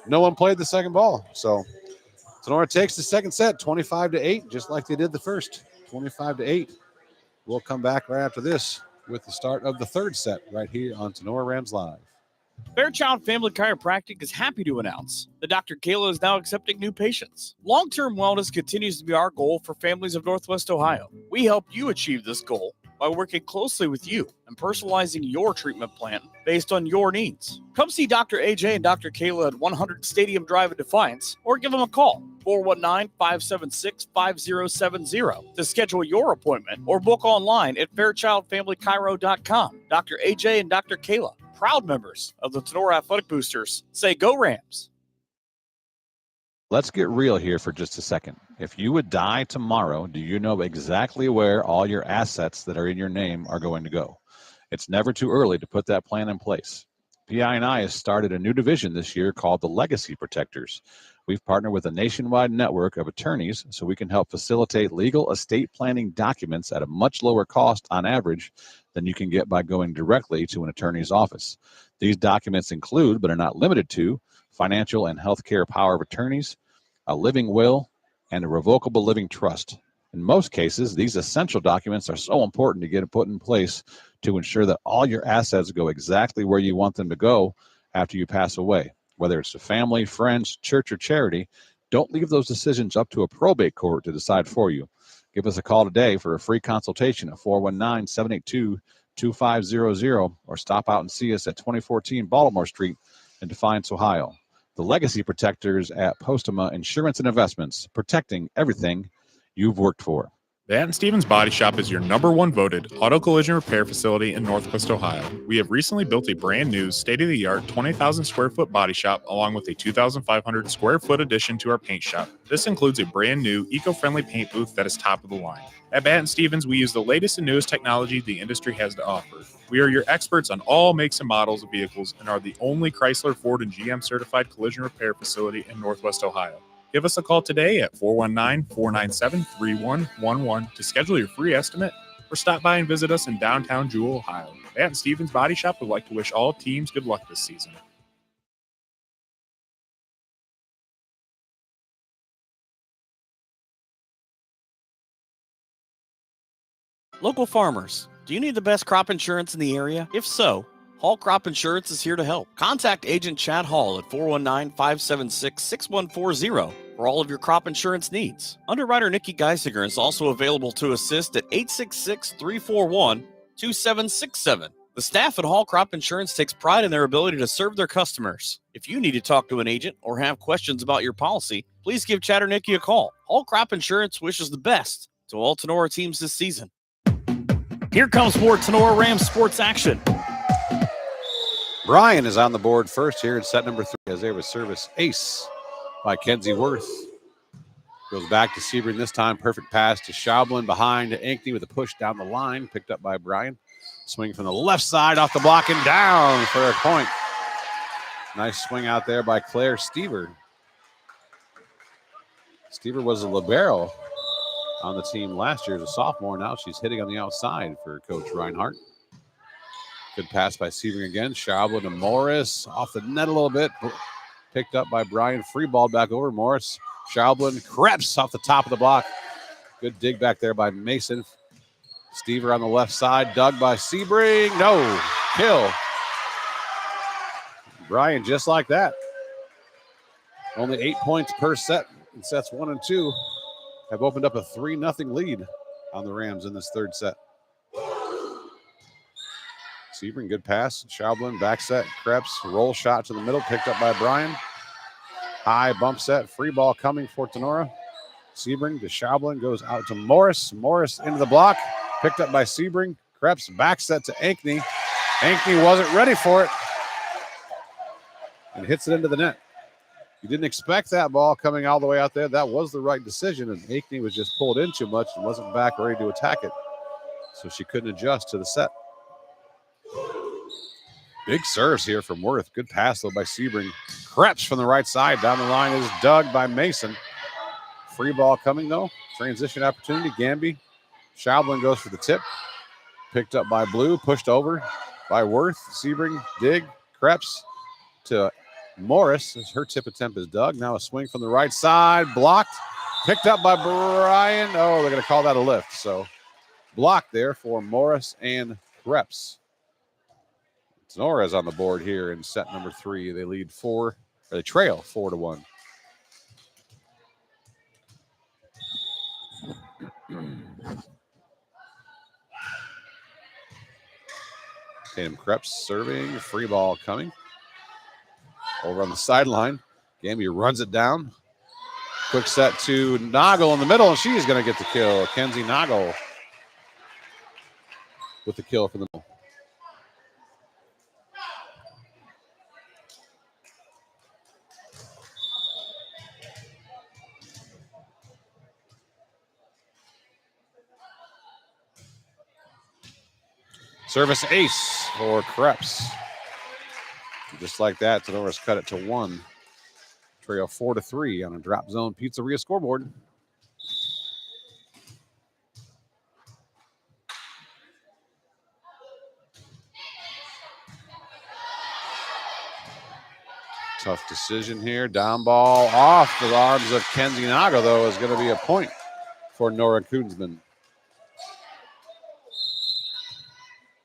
no one played the second ball. So Tinora takes the second set, 25-8, just like they did the first, 25-8. We'll come back right after this with the start of the third set right here on Tinora Rams Live. Fairchild Family Chiropractic is happy to announce that Dr. Kayla is now accepting new patients. Long-term wellness continues to be our goal for families of Northwest Ohio. We help you achieve this goal by working closely with you and personalizing your treatment plan based on your needs. Come see Dr. AJ and Dr. Kayla at 100 Stadium Drive in Defiance, or give them a call, 419-576-5070, to schedule your appointment or book online at fairchildfamilychiro.com. Dr. AJ and Dr. Kayla, proud members of the Tinora Athletic Boosters, say go Rams. Let's get real here for just a second. If you would die tomorrow, do you know exactly where all your assets that are in your name are going to go? It's never too early to put that plan in place. PI&I has started a new division this year called the Legacy Protectors. We've partnered with a nationwide network of attorneys so we can help facilitate legal estate planning documents at a much lower cost on average than you can get by going directly to an attorney's office. These documents include, but are not limited to, financial and healthcare power of attorneys, a living will, and a revocable living trust. In most cases, these essential documents are so important to get put in place to ensure that all your assets go exactly where you want them to go after you pass away. Whether it's to family, friends, church, or charity, don't leave those decisions up to a probate court to decide for you. Give us a call today for a free consultation at 419-782-2500 or stop out and see us at 2014 Baltimore Street in Defiance, Ohio. The Legacy Protectors at Postema Insurance and Investments, protecting everything you've worked for. Batten Stevens Body Shop is your #1 voted auto collision repair facility in Northwest Ohio. We have recently built a brand new state-of-the-art 20,000 square foot body shop along with a 2,500 square foot addition to our paint shop. This includes a brand new eco-friendly paint booth that is top of the line. At Batten Stevens, we use the latest and newest technology the industry has to offer. We are your experts on all makes and models of vehicles and are the only Chrysler, Ford, and GM certified collision repair facility in Northwest Ohio. Give us a call today at 419-497-3111 to schedule your free estimate or or stop by and visit us in downtown Jewell, Ohio. Matt & Stevens Body Shop would like to wish all teams good luck this season. Local farmers, do you need the best crop insurance in the area? If so, Hall Crop Insurance is here to help. Contact Agent Chad Hall at 419-576-6140 for all of your crop insurance needs. Underwriter Nikki Geisinger is also available to assist at 866-341-2767. The staff at Hall Crop Insurance takes pride in their ability to serve their customers. If you need to talk to an agent or have questions about your policy, please give Chad or Nikki a call. Hall Crop Insurance wishes the best to all Tinora teams this season. Here comes more Tinora Rams sports action. Bryan is on the board first here in set number 3 as there was service ace by Kenzie Worth. Goes back to Sebring this time. Perfect pass to Schaublin behind to Ankney with a push down the line. Picked up by Bryan. Swing from the left side off the block and down for a point. Nice swing out there by Claire Stever. Stever was a libero on the team last year as a sophomore. Now she's hitting on the outside for Coach Reinhardt. Good pass by Sebring again. Schaublin to Morris. Off the net a little bit. Picked up by Bryan. Free ball back over Morris. Schaublin creeps off the top of the block. Good dig back there by Mason. Stever on the left side. Dug by Sebring. No. Kill. Bryan just like that. Only 8 points per set in sets 1 and 2. Have opened up a 3-0 lead on the Rams in this third set. Sebring, good pass. Schaublin, back set, Krebs, roll shot to the middle, picked up by Bryan. High bump set, free ball coming for Tinora. Sebring to Schaublin, goes out to Morris. Morris into the block, picked up by Sebring. Krebs, back set to Ankney. Ankney wasn't ready for it and hits it into the net. You didn't expect that ball coming all the way out there. That was the right decision, and Ankney was just pulled in too much and wasn't back ready to attack it. So she couldn't adjust to the set. Big serves here from Worth. Good pass, though, by Sebring. Krebs from the right side. Down the line is dug by Mason. Free ball coming, though. Transition opportunity. Gamby. Schaublin goes for the tip. Picked up by Blue. Pushed over by Worth. Sebring, dig. Krebs to Morris. Her tip attempt is dug. Now a swing from the right side. Blocked. Picked up by Bryan. Oh, they're going to call that a lift. So blocked there for Morris and Krebs. Tinora is on the board here in set number 3. They lead they trail 4-1. Tatum Krebs serving, free ball coming. Over on the sideline. Gamby runs it down. Quick set to Noggle in the middle, and she's going to get the kill. Kenzie Noggle with the kill from the middle. Service ace for Krebs. Just like that, Tenora's cut it to 1. Trail 4-3 on a Drop Zone Pizzeria scoreboard. Tough decision here. Down ball off the arms of Kenzie Naga, though, is going to be a point for Nora Kunzman.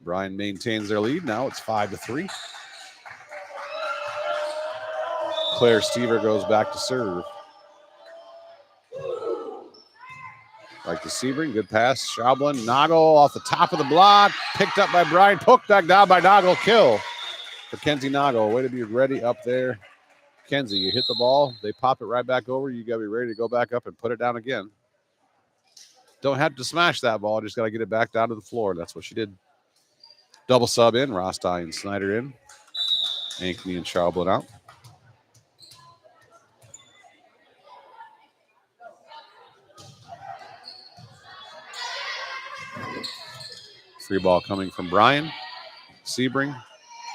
Bryan maintains their lead. Now it's 5-3. Claire Stever goes back to serve. Right to Sebring. Good pass. Schaublin. Noggle off the top of the block. Picked up by Bryan. Poked back down by Noggle. Kill for Kenzie Noggle. Way to be ready up there. Kenzie, you hit the ball. They pop it right back over. You got to be ready to go back up and put it down again. Don't have to smash that ball. Just got to get it back down to the floor. That's what she did. Double sub in. Rosti and Snyder in. Ankney and Schaublin out. Free ball coming from Bryan. Sebring.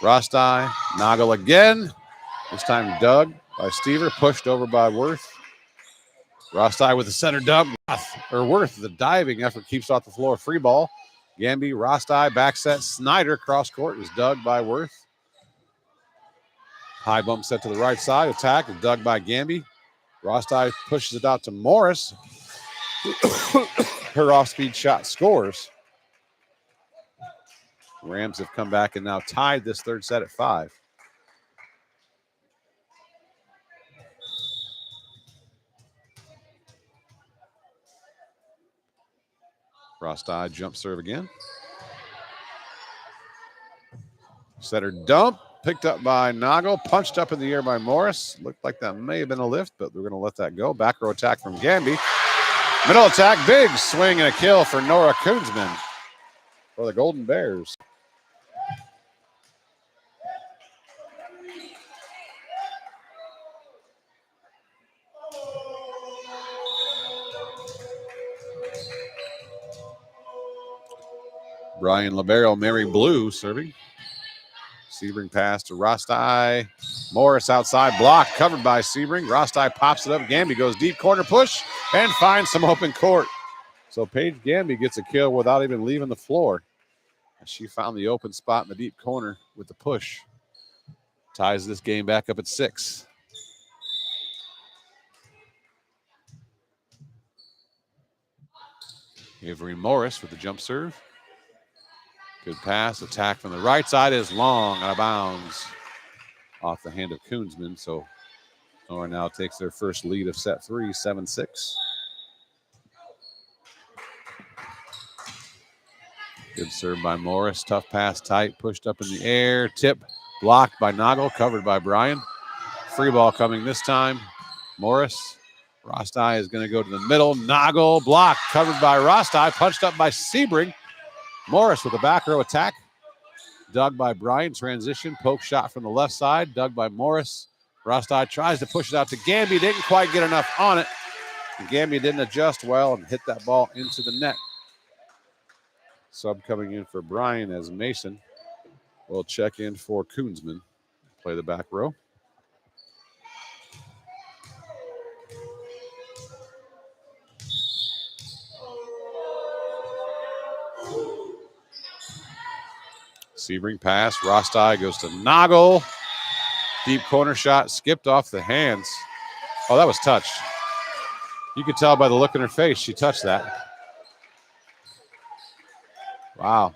Rosti. Noggle again. This time dug by Stever. Pushed over by Worth. Rosti with the center dug. Worth, the diving effort keeps off the floor. Free ball. Gamby, Rosti, back set, Snyder, cross court is dug by Worth. High bump set to the right side, attack is dug by Gamby. Rosti pushes it out to Morris. Her off-speed shot scores. Rams have come back and now tied this third set at 5. Rosti jump serve again. Setter dump, picked up by Noggle, punched up in the air by Morris. Looked like that may have been a lift, but we're going to let that go. Back row attack from Gamby. Middle attack, big swing and a kill for Nora Koonsman for the Golden Bears. Bryan Libero, Mary Blue serving. Sebring pass to Rosti. Morris outside, block, covered by Sebring. Rosti pops it up. Gamby goes deep, corner push, and finds some open court. So Paige Gamby gets a kill without even leaving the floor. She found the open spot in the deep corner with the push. Ties this game back up at 6. Avery Morris with the jump serve. Good pass, attack from the right side is long, out of bounds. Off the hand of Koonsman, so Nora now takes their first lead of set 3, 7-6. Good serve by Morris, tough pass, tight, pushed up in the air, tip, blocked by Noggle, covered by Bryan. Free ball coming this time. Morris, Rosti is going to go to the middle, Noggle, blocked, covered by Rosti, punched up by Sebring. Morris with a back row attack. Dug by Bryan. Transition. Poke shot from the left side. Dug by Morris. Rosti tries to push it out to Gamby. Didn't quite get enough on it. And Gamby didn't adjust well and hit that ball into the net. Sub coming in for Bryan as Mason will check in for Koonsman. Play the back row. Sebring pass. Rosti goes to Noggle. Deep corner shot. Skipped off the hands. Oh, that was touched. You could tell by the look in her face she touched that. Wow.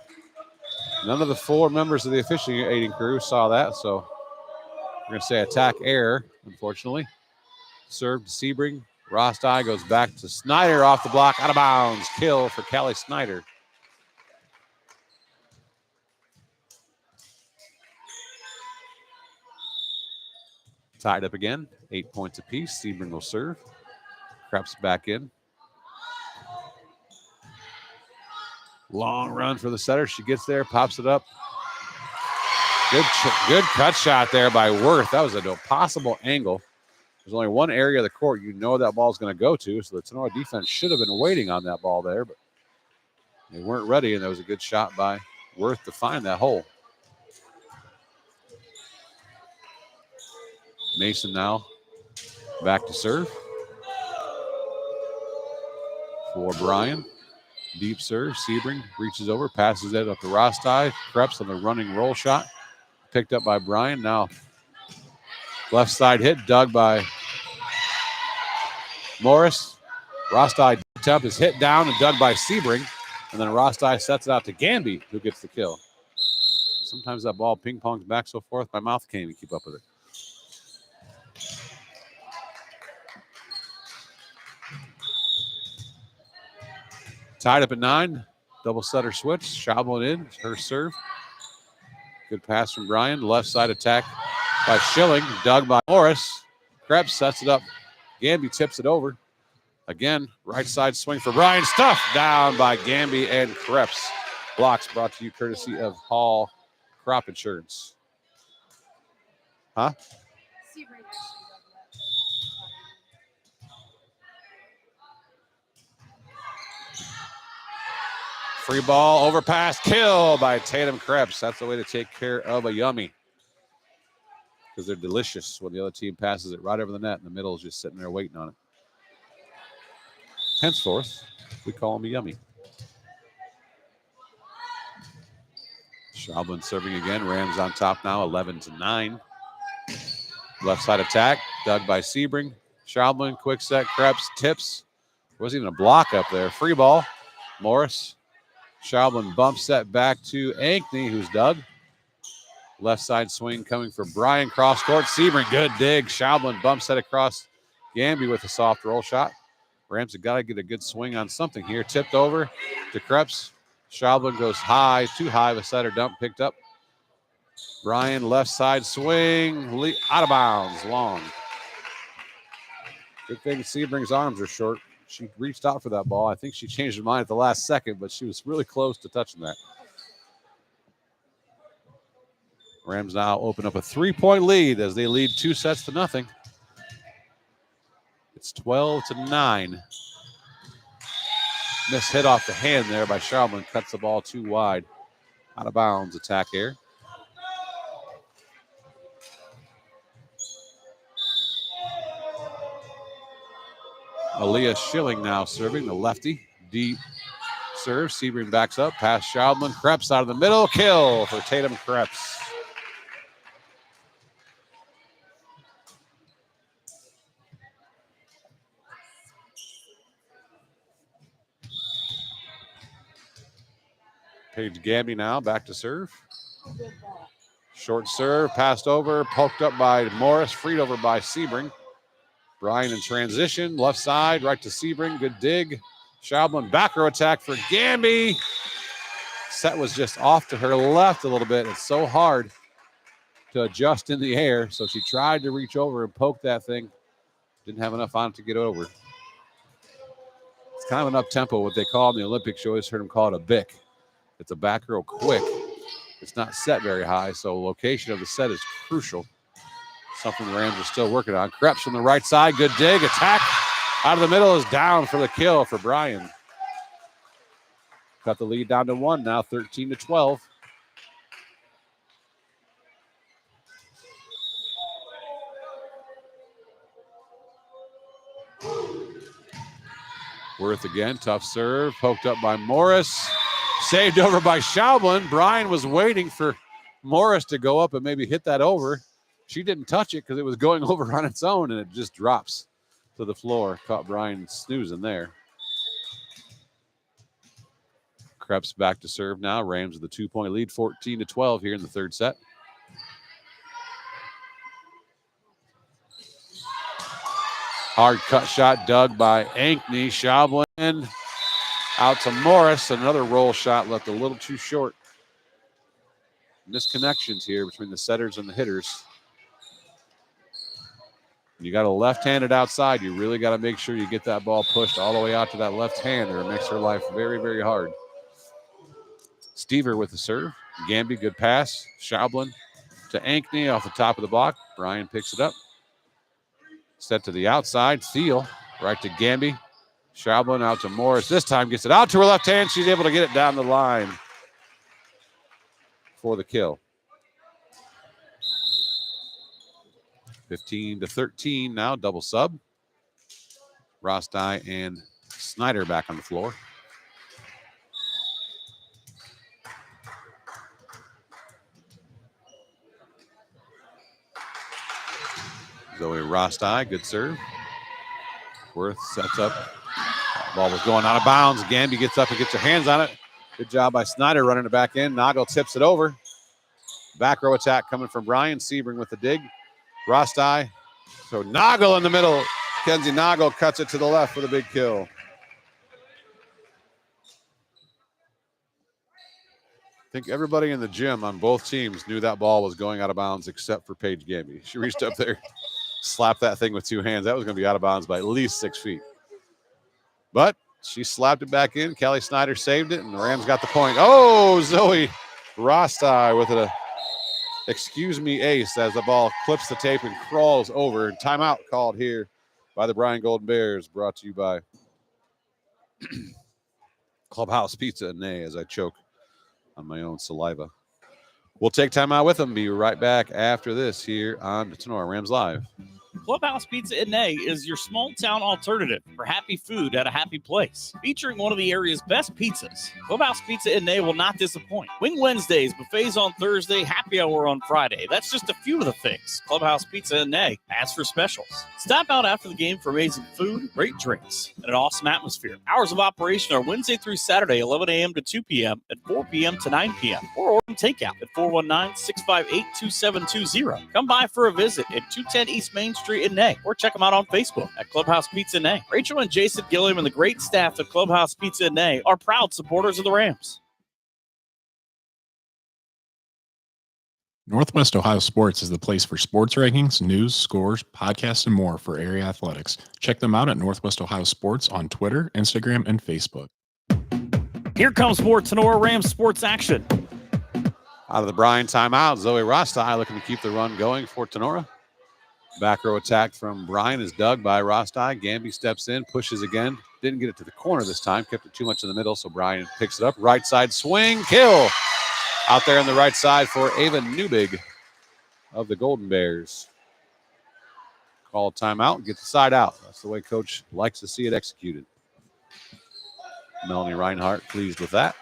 None of the 4 members of the officiating crew saw that, so we're going to say attack error, unfortunately. Serve to Sebring. Rosti goes back to Snyder off the block. Out of bounds. Kill for Callie Snyder. Tied up again, 8 points apiece. Sebring will serve. Creps back in. Long run for the setter. She gets there, pops it up. Good cut shot there by Worth. That was an impossible angle. There's only one area of the court you know that ball's going to go to, so the Tinora defense should have been waiting on that ball there, but they weren't ready, and there was a good shot by Worth to find that hole. Mason now back to serve for Bryan. Deep serve. Sebring reaches over, passes it up to Rosti. Creps on the running roll shot. Picked up by Bryan. Now left side hit, dug by Morris. Rosti up is hit down and dug by Sebring. And then Rosti sets it out to Gamby, who gets the kill. Sometimes that ball ping pongs back so forth, my mouth can't even keep up with it. Tied up at 9. Double setter switch. Schaubel in. Her serve. Good pass from Bryan. Left side attack by Schilling. Dug by Morris. Krebs sets it up. Gamby tips it over. Again, right side swing for Bryan. Stuffed down by Gamby and Krebs. Blocks brought to you courtesy of Hall Crop Insurance. Huh? Free ball, overpass, kill by Tatum Krebs. That's the way to take care of a yummy. Because they're delicious when the other team passes it right over the net and the middle is just sitting there waiting on it. Henceforth, we call them a yummy. Schaubman serving again. Rams on top now, 11-9. Left side attack, dug by Sebring. Schaubman, quick set, Krebs, tips. Wasn't even a block up there. Free ball. Morris. Schaubman bump set back to Ankney, who's dug. Left side swing coming for Bryan. Cross court. Sebring, good dig. Schaubman bump set across Gamby with a soft roll shot. Rams have got to get a good swing on something here. Tipped over to Krebs. Schaubman goes high, too high. The setter dump picked up. Bryan, left side swing. Out of bounds. Long. Good thing Sebring's arms are short. She reached out for that ball. I think she changed her mind at the last second, but she was really close to touching that. Rams now open up a 3-point lead as they lead 2-0. It's 12-9. Miss hit off the hand there by Schaubman. Cuts the ball too wide. Out of bounds, attack air. Aaliyah Schilling now serving, the lefty. Deep serve. Sebring backs up. Pass Schaubman. Krebs out of the middle. Kill for Tatum Krebs. Paige Gamby now back to serve. Short serve. Passed over. Poked up by Morris. Freed over by Sebring. Bryan in transition, left side, right to Sebring, good dig. Schaubman back row attack for Gamby. Set was just off to her left a little bit. It's so hard to adjust in the air, so she tried to reach over and poke that thing. Didn't have enough on it to get over. It's kind of an up-tempo, what they call in the Olympics. You always heard them call it a bick. It's a back row quick. It's not set very high, so location of the set is crucial. Something the Rams are still working on. Krebs from the right side. Good dig. Attack out of the middle is down for the kill for Bryan. Cut the lead down to 1 now, 13-12. Worth again. Tough serve. Poked up by Morris. Saved over by Schaubman. Bryan was waiting for Morris to go up and maybe hit that over. She didn't touch it because it was going over on its own, and it just drops to the floor. Caught Bryan snoozing there. Krebs back to serve now. Rams with a 2-point lead, 14-12 here in the third set. Hard cut shot dug by Ankney. Schaubman out to Morris. Another roll shot left a little too short. Misconnections here between the setters and the hitters. You got a left-handed outside. You really got to make sure you get that ball pushed all the way out to that left-hander. It makes her life very, very hard. Stever with the serve. Gamby, good pass. Schaubman to Ankney off the top of the block. Bryan picks it up. Set to the outside. Thiel right to Gamby. Schaubman out to Morris. This time gets it out to her left hand. She's able to get it down the line for the kill. 15-13 now, double sub. Rostai and Snyder back on the floor. Zoe Rostai, good serve. Worth sets up. Ball was going out of bounds. Gamby gets up and gets her hands on it. Good job by Snyder running it back in. Nagel tips it over. Back row attack coming from Bryan. Sebring with the dig. Rostai. So Nagel in the middle. Kenzie Nagel cuts it to the left for the big kill. I think everybody in the gym on both teams knew that ball was going out of bounds except for Paige Gamby. She reached up there, slapped that thing with two hands. That was going to be out of bounds by at least 6 feet. But she slapped it back in. Kelly Snyder saved it, and the Rams got the point. Oh, Zoe Rostai with a excuse me ace as the ball clips the tape and crawls over. Timeout called here by the Bryan Golden Bears, brought to you by Clubhouse Pizza and Nay as I choke on my own saliva. We'll take time out with them. Be right back after this here on Tinora Rams Live. Clubhouse Pizza in Nay is your small town alternative for happy food at a happy place. Featuring one of the area's best pizzas, Clubhouse Pizza in Nay will not disappoint. Wing Wednesdays, buffets on Thursday, happy hour on Friday. That's just a few of the things Clubhouse Pizza in Nay has for specials. Stop out after the game for amazing food, great drinks, and an awesome atmosphere. Hours of operation are Wednesday through Saturday, 11 a.m. to 2 p.m. and 4 p.m. to 9 p.m. or order takeout at 419-658-2720. Come by for a visit at 210 East Main Street in Nay, or check them out on Facebook at Clubhouse Pizza Nay. Rachel and Jason Gilliam and the great staff at Clubhouse Pizza Nay are proud supporters of the Rams. Northwest Ohio Sports is the place for sports rankings, news, scores, podcasts, and more for area athletics. Check them out at Northwest Ohio Sports on Twitter, Instagram, and Facebook. Here comes more Tinora Rams sports action. Out of the Bryan timeout, Zoe Rostai looking to keep the run going for Tinora. Back row attack from Bryan is dug by Rostai. Gamby steps in, pushes again. Didn't get it to the corner this time. Kept it too much in the middle, so Bryan picks it up. Right side swing, kill. Out there on the right side for Ava Newbig of the Golden Bears. Call timeout, get the side out. That's the way Coach likes to see it executed. Melanie Reinhart pleased with that.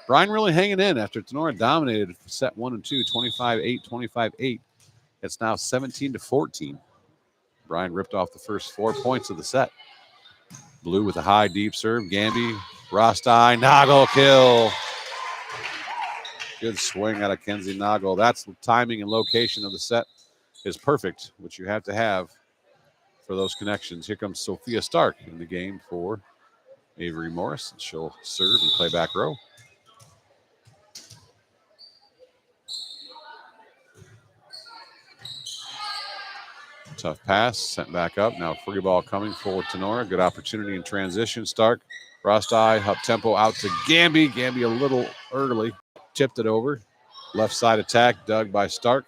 Bryan really hanging in after Tinora dominated set 1 and 2, 25-8, 25-8. It's now 17-14. Bryan ripped off the first 4 points of the set. Blue with a high, deep serve. Gamby, Rostai, Noggle kill. Good swing out of Kenzie Noggle. That's the timing and location of the set is perfect, which you have to have for those connections. Here comes Sophia Stark in the game for Avery Morris. She'll serve and play back row. Tough pass, sent back up. Now free ball coming for Tinora. Good opportunity in transition. Stark, Rostai, up tempo out to Gamby. Gamby a little early. Tipped it over. Left side attack, dug by Stark.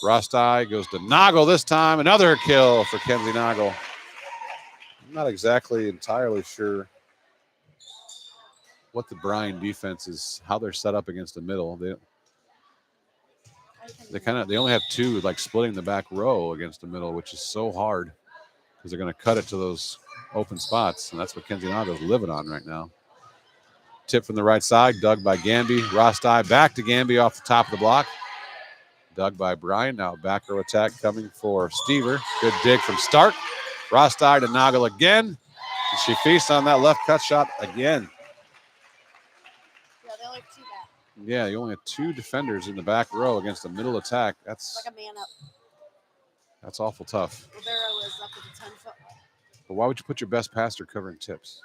Rostai goes to Noggle this time. Another kill for Kenzie Noggle. I'm not exactly entirely sure what the Bryan defense is, how they're set up against the middle. They only have two, like splitting the back row against the middle, which is so hard because they're going to cut it to those open spots, and that's what Kenzie Noggle's living on right now. Tip from the right side, dug by Gamby. Rostai back to Gamby off the top of the block. Dug by Bryan. Now back row attack coming for Stever. Good dig from Stark. Rostai to Noggle again. And she feasts on that left cut shot again. Yeah, they only have two back. Yeah, you only have two defenders in the back row against a middle attack. That's Like a man up. That's awful tough. Rivero is up at the 10-foot. But why would you put your best passer covering tips?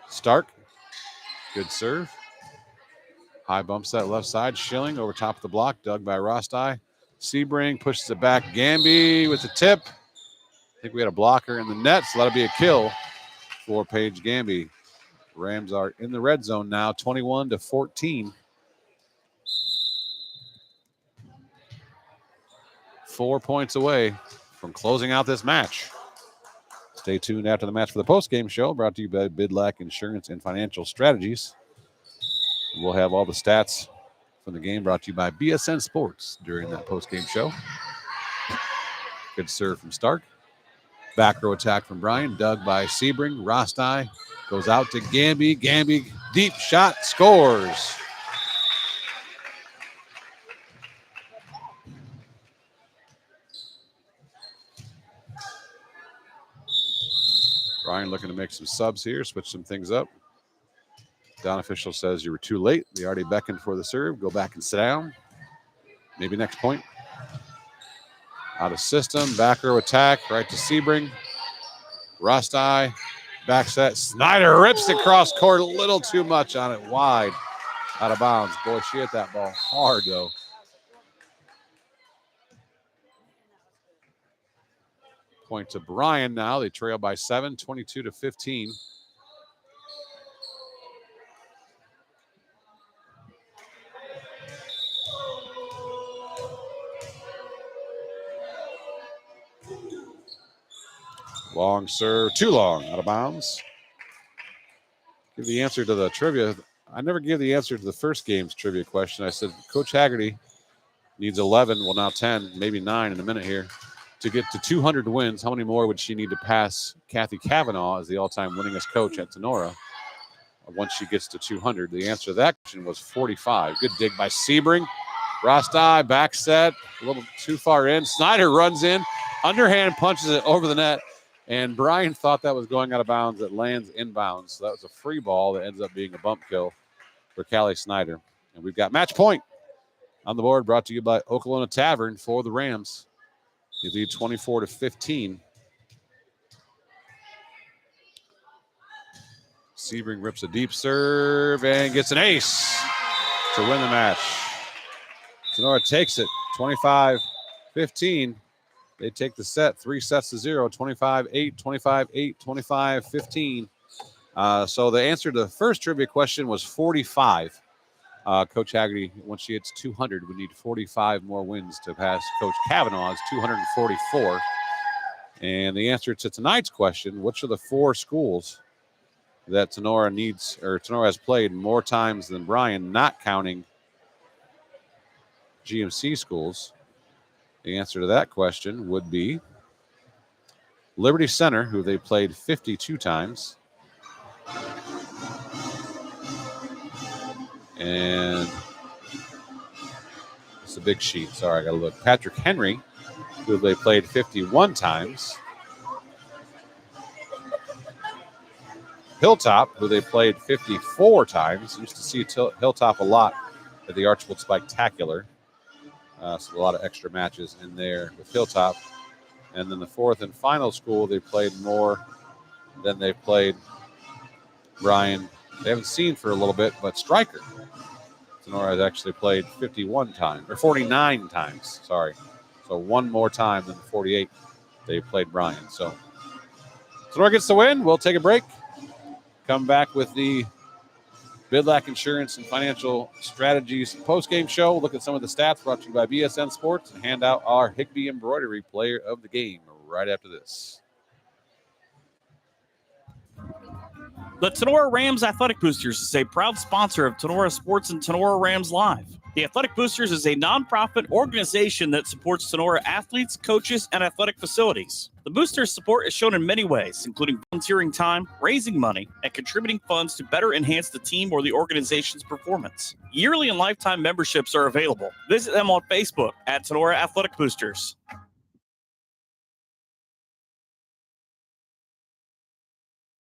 Stark. Good serve. High bumps that left side. Schilling over top of the block. Dug by Rostai. Sebring pushes it back. Gamby with the tip. I think we had a blocker in the net, so that'll be a kill for Paige Gamby. Rams are in the red zone now, 21-14. 4 points away from closing out this match. Stay tuned after the match for the postgame show, brought to you by Bidlack Insurance and Financial Strategies. We'll have all the stats from the game brought to you by BSN Sports during that postgame show. Good serve from Stark. Back row attack from Bryan, dug by Sebring. Rostai goes out to Gamby. Gamby, deep shot, scores. Bryan looking to make some subs here, switch some things up. Down official says you were too late. They already beckoned for the serve. Go back and sit down. Maybe next point. Out of system, back row attack, right to Sebring. Rostai, back set. Snyder rips it cross court a little too much on it, wide, out of bounds. Boy, she hit that ball hard, though. Point to Bryan now. They trail by 7, 22-15. Long serve, too long, out of bounds. Give the answer to the trivia. I never gave the answer to the first game's trivia question. I said, Coach Haggerty, Needs 11, well, now 10, maybe 9 in a minute here to get to 200 wins. How many more would she need to pass Kathy Cavanaugh as the all-time winningest coach at Tinora once she gets to 200? The answer to that question was 45. Good dig by Sebring. Rostai, back set, a little too far in. Snyder runs in, underhand punches it over the net, and Bryan thought that was going out of bounds. It lands inbounds. So that was a free ball that ends up being a bump kill for Callie Snyder. And we've got match point on the board, brought to you by Okolona Tavern for the Rams. They lead 24-15. Sebring rips a deep serve and gets an ace to win the match. Tinora takes it 25-15. They take the set, 3 sets to 0, 25-8, 25-8, 25-15. So the answer to the first trivia question was 45. Coach Haggerty, once she hits 200, would need 45 more wins to pass Coach Cavanaugh's 244. And the answer to tonight's question, which of the 4 schools that Tinora needs, or Tinora has played more times than Bryan, not counting GMC schools? The answer to that question would be Liberty Center, who they played 52 times. And it's a big sheet. Sorry, I got to look. Patrick Henry, who they played 51 times. Hilltop, who they played 54 times. Used to see Hilltop a lot at the Archibald Spectacular. So a lot of extra matches in there with Hilltop. And then the 4th and final school, they played more than they played Bryan. They haven't seen for a little bit, but Stryker. Tinora has actually played 51 times, or 49 times, sorry. So one more time than the 48 they played Bryan. So Tinora gets the win. We'll take a break. Come back with the Bidlack Insurance and Financial Strategies post-game show. Look at some of the stats brought to you by BSN Sports and hand out our Higbee Embroidery Player of the Game right after this. The Tinora Rams Athletic Boosters is a proud sponsor of Tinora Sports and Tinora Rams Live. The Athletic Boosters is a nonprofit organization that supports Tinora athletes, coaches, and athletic facilities. The Boosters' support is shown in many ways, including volunteering time, raising money, and contributing funds to better enhance the team or the organization's performance. Yearly and lifetime memberships are available. Visit them on Facebook at Tinora Athletic Boosters.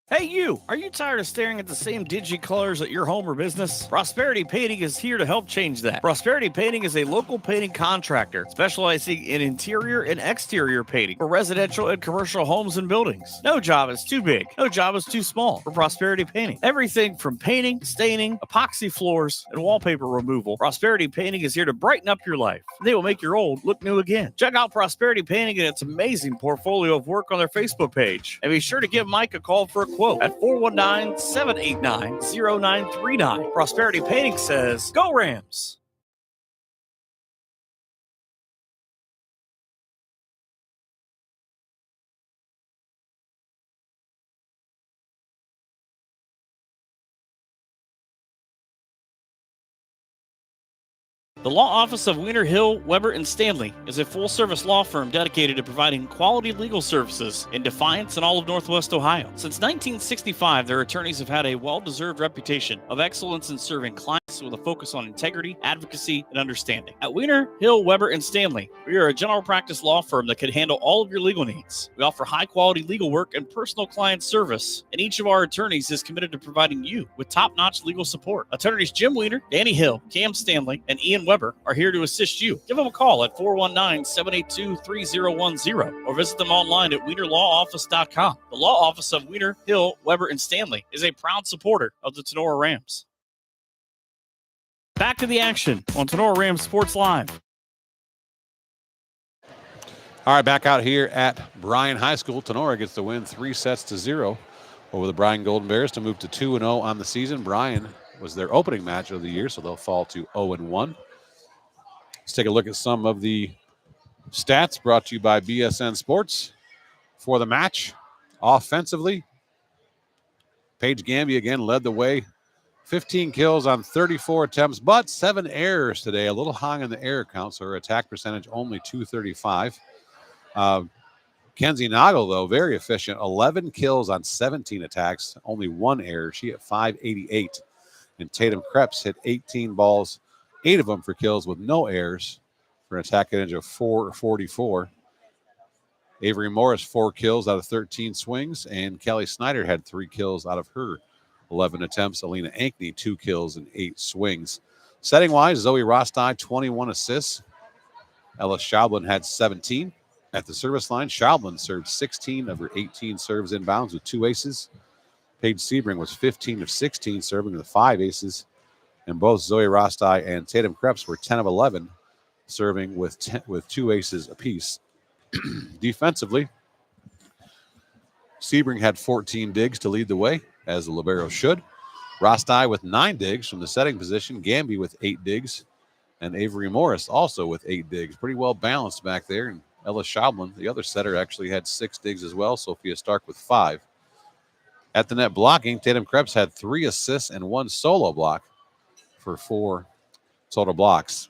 Hey you, are you tired of staring at the same dingy colors at your home or business? Prosperity Painting is here to help change that. Prosperity Painting is a local painting contractor specializing in interior and exterior painting for residential and commercial homes and buildings. No job is too big, no job is too small for Prosperity Painting. Everything from painting, staining, epoxy floors, and wallpaper removal, Prosperity Painting is here to brighten up your life. They will make your old look new again. Check out Prosperity Painting and its amazing portfolio of work on their Facebook page. And be sure to give Mike a call for a quote at 419-789-0939. Prosperity Painting says, Go Rams! The law office of Wiener, Hill, Weber, and Stanley is a full-service law firm dedicated to providing quality legal services in Defiance and all of Northwest Ohio. Since 1965, their attorneys have had a well-deserved reputation of excellence in serving clients with a focus on integrity, advocacy, and understanding. At Wiener, Hill, Weber, and Stanley, we are a general practice law firm that can handle all of your legal needs. We offer high-quality legal work and personal client service, and each of our attorneys is committed to providing you with top-notch legal support. Attorneys Jim Wiener, Danny Hill, Cam Stanley, and Ian Weber are here to assist you. Give them a call at 419-782-3010 or visit them online at wienerlawoffice.com. The law office of Wiener, Hill, Weber, and Stanley is a proud supporter of the Tinora Rams. Back to the action on Tinora Rams Sports Live. All right, back out here at Bryan High School. Tinora gets the win 3-0 over the Bryan Golden Bears to move to 2-0 on the season. Bryan was their opening match of the year, so they'll fall to 0-1. Let's take a look at some of the stats brought to you by BSN Sports for the match. Offensively, Paige Gamby again led the way 15 kills on 34 attempts, but 7 errors today. A little high on the error count, so her attack percentage only 235. Kenzie Noggle, though, very efficient. 11 kills on 17 attacks, only 1 error. She at 588. And Tatum Krebs hit 18 balls, 8 of them for kills with no errors for an attack percentage of 444. Avery Morris, 4 kills out of 13 swings, and Kelly Snyder had 3 kills out of her 11 attempts. Alina Ankney, 2 kills and 8 swings. Setting-wise, Zoe Rostai, 21 assists. Ella Schaublin had 17. At the service line, Schaublin served 16 of her 18 serves inbounds with 2 aces. Paige Sebring was 15 of 16 serving with 5 aces. And both Zoe Rostai and Tatum Krebs were 10 of 11 serving with 2 aces apiece. Defensively, Sebring had 14 digs to lead the way, as the libero should. Rostai with 9 digs from the setting position. Gamby with 8 digs. And Avery Morris also with 8 digs. Pretty well balanced back there. And Ella Schaublin, the other setter, actually had 6 digs as well. Sophia Stark with 5. At the net blocking, Tatum Krebs had 3 assists and 1 solo block for 4 total blocks.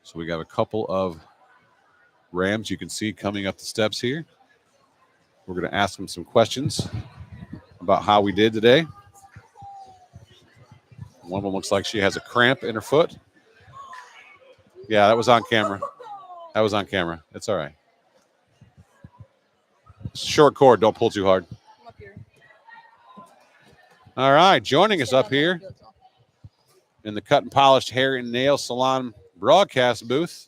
So we got a couple of Rams you can see coming up the steps here. We're going to ask them some questions about how we did today. One of them looks like she has a cramp in her foot. Yeah, that was on camera. That was on camera. It's all right. Short cord. Don't pull too hard. All right. Joining us up here in the cut and polished hair and nail salon broadcast booth,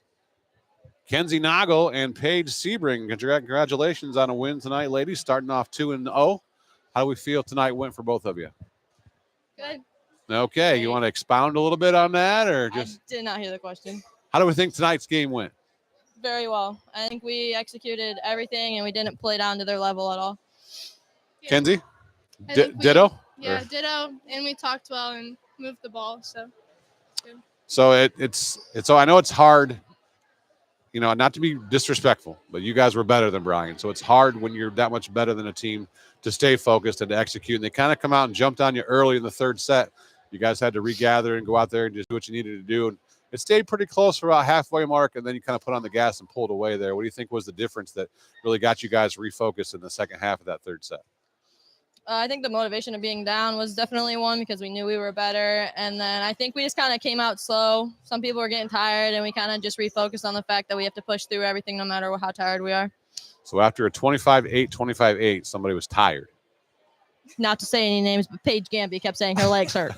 Kenzie Noggle and Paige Sebring. Congratulations on a win tonight, ladies. Starting off 2-0. How do we feel tonight went for both of you? Good. Okay. You want to expound a little bit on that, or just? I did not hear the question. How do we think tonight's game went? Very well. I think we executed everything, and we didn't play down to their level at all. Yeah. Kenzie? I think we- Ditto? Yeah, Or- ditto. And we talked well and moved the ball. So good. So it's so I know it's hard, you know, not to be disrespectful, but you guys were better than Bryan. So it's hard when you're that much better than a team to stay focused and to execute. And they kind of come out and jumped on you early in the third set. You guys had to regather and go out there and just do what you needed to do. And it stayed pretty close for about halfway mark, and then you kind of put on the gas and pulled away there. What do you think was the difference that really got you guys refocused in the second half of that third set? I think the motivation of being down was definitely one because we knew we were better. And then I think we just kind of came out slow. Some people were getting tired, and we kind of just refocused on the fact that we have to push through everything no matter how tired we are. So after a 25-8, 25-8, somebody was tired. Not to say any names, but Paige Gamby kept saying her legs hurt.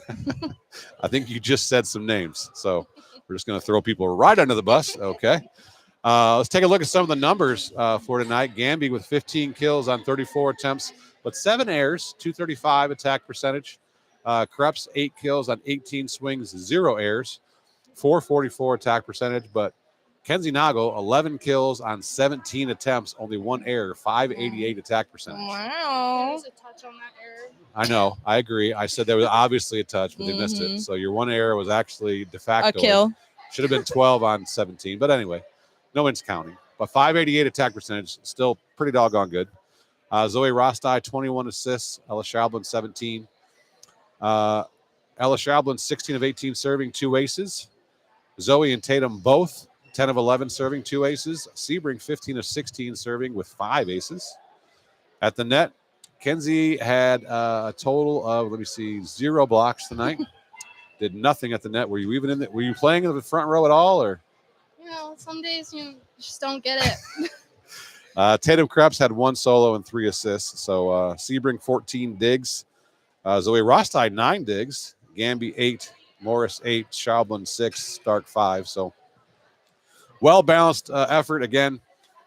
I think you just said some names. So we're just going to throw people right under the bus. Okay. Let's take a look at some of the numbers for tonight. Gamby with 15 kills on 34 attempts, but 7 errors, 235 attack percentage. Krebs, 8 kills on 18 swings, 0 errors, 444 attack percentage. But Kenzie Noggle, 11 kills on 17 attempts, only 1 error, 588 attack percentage. Wow. There was a touch on that error. I know. I agree. I said there was obviously a touch, but they missed it. So your 1 error was actually de facto. A kill. Should have been 12 on 17. But anyway, no one's counting. But 588 attack percentage, still pretty doggone good. Zoe Rostai, 21 assists. Ella Schaublin, 17. Ella Schaublin, 16 of 18 serving, 2 aces. Zoe and Tatum both 10 of 11 serving, 2 aces. Sebring, 15 of 16 serving with 5 aces. At the net, Kenzie had a total of, 0 blocks tonight. Did nothing at the net. Were you even in the, were you playing in the front row at all, or? You know, some days you just don't get it. Tatum Krebs had 1 solo and 3 assists. So Sebring, 14 digs. Zoe Rostai, 9 digs. Gamby, 8. Morris, 8. Schaublin, 6. Stark, 5. So well-balanced effort. Again,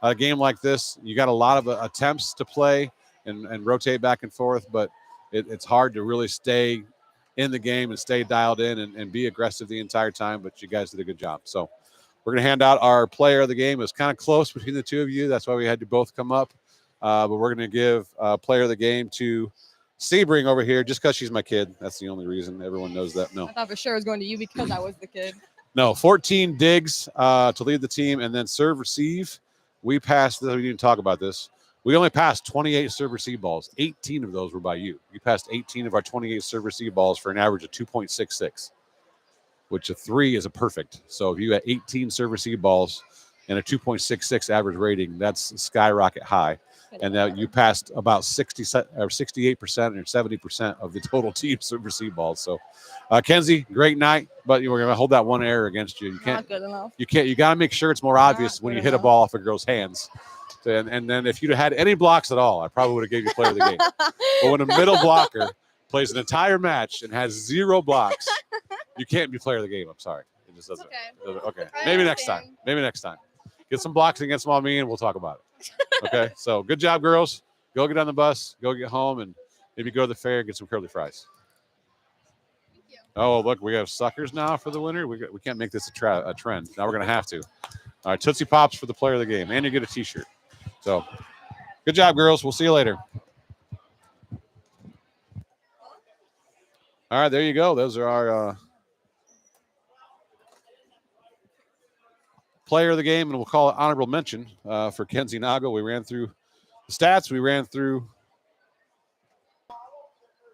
a game like this, you got a lot of attempts to play and rotate back and forth, but it's hard to really stay in the game and stay dialed in and be aggressive the entire time, but you guys did a good job. So we're going to hand out our player of the game. It was kind of close between the two of you. That's why we had to both come up. But we're going to give player of the game to Sebring over here just because she's my kid. That's the only reason. Everyone knows that. No. I thought for sure it was going to you because I was the kid. No, 14 digs to lead the team, and then serve receive. We passed. We didn't talk about this. We only passed 28 serve receive balls. 18 of those were by you. You passed 18 of our 28 serve receive balls for an average of 2.66, which a 3 is a perfect. So if you had 18 serve receive balls and a 2.66 average rating, that's skyrocket high. And now you passed about 68% or 70% of the total team serve receive balls. So, Kenzie, great night, but we're going to hold that one error against you. You can't. Not good enough. You can't. You got to make sure it's more obvious when you hit a ball off a girl's hands. And then if you'd have had any blocks at all, I probably would have gave you player of the game. But when a middle blocker plays an entire match and has 0 blocks, you can't be player of the game. I'm sorry. It just doesn't. Okay. Maybe next time. Get some blocks against me and we'll talk about it. Okay. So good job, girls. Go get on the bus. Go get home and maybe go to the fair and get some curly fries. Oh, look, we have suckers now for the winner. We can't make this a trend. Now we're going to have to. All right, Tootsie Pops for the player of the game. And you get a T-shirt. So good job, girls. We'll see you later. All right, there you go. Those are our player of the game, and we'll call it honorable mention for Kenzie Nago. We ran through the stats. We ran through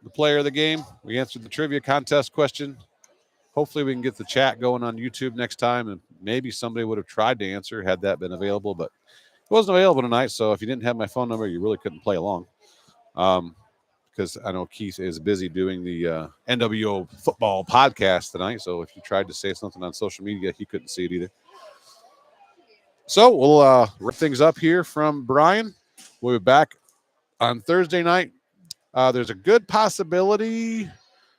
the player of the game. We answered the trivia contest question. Hopefully we can get the chat going on YouTube next time, and maybe somebody would have tried to answer had that been available, but it wasn't available tonight. So if you didn't have my phone number, you really couldn't play along. Because I know Keith is busy doing the NWO football podcast tonight. So if you tried to say something on social media, he couldn't see it either. So we'll wrap things up here from Bryan. We'll be back on Thursday night. There's a good possibility,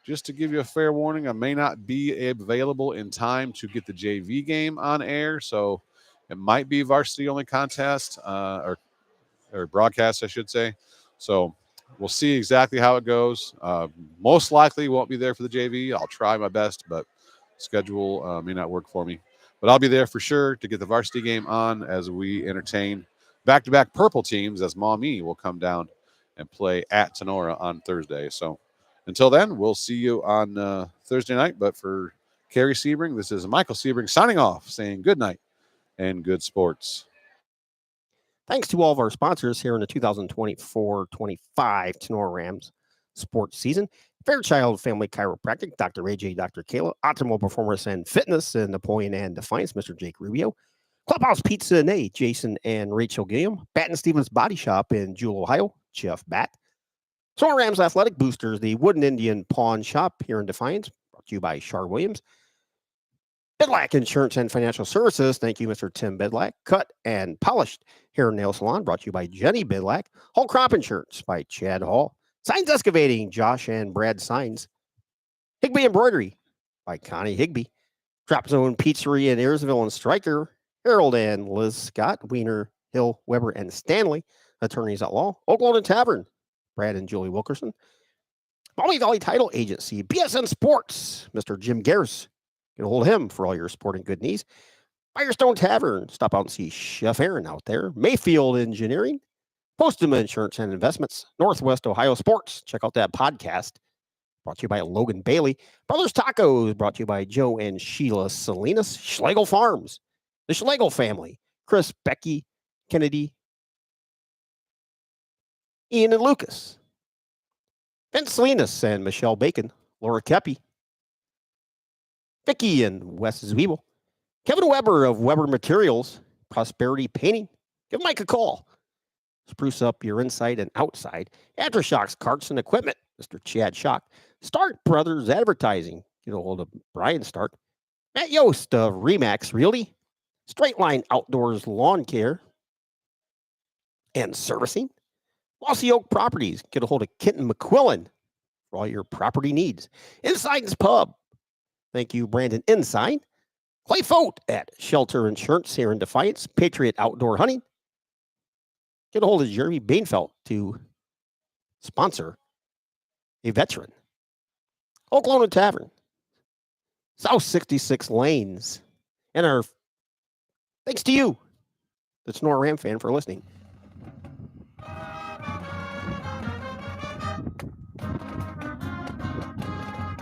just to give you a fair warning, I may not be available in time to get the JV game on air. So it might be varsity only contest or broadcast, I should say. So we'll see exactly how it goes. Most likely won't be there for the JV. I'll try my best, but schedule may not work for me. But I'll be there for sure to get the varsity game on as we entertain back-to-back purple teams as Maumee will come down and play at Tinora on Thursday. So until then, we'll see you on Thursday night. But for Carrie Sebring, this is Michael Sebring signing off, saying good night and good sports. Thanks to all of our sponsors here in the 2024-25 Tinora Rams sports season. Fairchild Family Chiropractic, Dr. AJ, Dr. Kayla, Optimal Performance and Fitness in Napoleon and Defiance, Mr. Jake Rubio, Clubhouse Pizza and A, Jason and Rachel Gilliam, Bat and Stevens Body Shop in Jewel, Ohio, Jeff Bat, Tinora Rams Athletic Boosters, the Wooden Indian Pawn Shop here in Defiance, brought to you by Shar Williams, Bidlack Insurance and Financial Services, thank you, Mr. Tim Bidlack, Cut and Polished Hair and Nail Salon, brought to you by Jenny Bidlack, Hall Crop Insurance by Chad Hall, Signs Excavating, Josh and Brad Signs, Higbee Embroidery by Connie Higbee, Drop Zone Pizzeria in Ayersville and Stryker, Harold and Liz Scott, Wiener, Hill, Weber, and Stanley, Attorneys at Law, Oklahoma Tavern, Brad and Julie Wilkerson, Maumee Valley Title Agency, BSN Sports, Mr. Jim Garris. Get a hold of him for all your sporting good needs. Firestone Tavern, stop out and see Chef Aaron out there. Mayfield Engineering, Postuma Insurance and Investments, Northwest Ohio Sports. Check out that podcast. Brought to you by Logan Bailey. Brothers Tacos, brought to you by Joe and Sheila Salinas. Schlegel Farms, the Schlegel family. Chris, Becky, Kennedy, Ian and Lucas. Vince Salinas and Michelle Bacon. Laura Kepi. Vicky and Wes Zwiebel. Kevin Weber of Weber Materials. Prosperity Painting. Give Mike a call. Spruce up your inside and outside. Aftershocks, Carts and Equipment. Mr. Chad Shock. Stark Brothers Advertising. Get a hold of Brian Stark. Matt Yost of Remax Realty. Straight Line Outdoors Lawn Care and Servicing. Mossy Oak Properties. Get a hold of Kenton McQuillan for all your property needs. Inside's Pub. Thank you, Brandon Inside. Clay Fote at Shelter Insurance here in Defiance. Patriot Outdoor Hunting. Get a hold of Jeremy Bainfeld to sponsor a veteran. Oklahoma Tavern. South 66 Lanes. And our thanks to you, the Tinora Ram fan, for listening.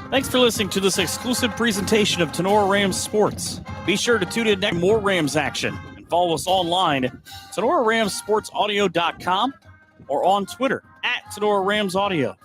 Thanks for listening to this exclusive presentation of Tinora Rams Sports. Be sure to tune in next for more Rams action and follow us online at TenoraRamsSportsAudio.com or on Twitter at Tinora Rams Audio.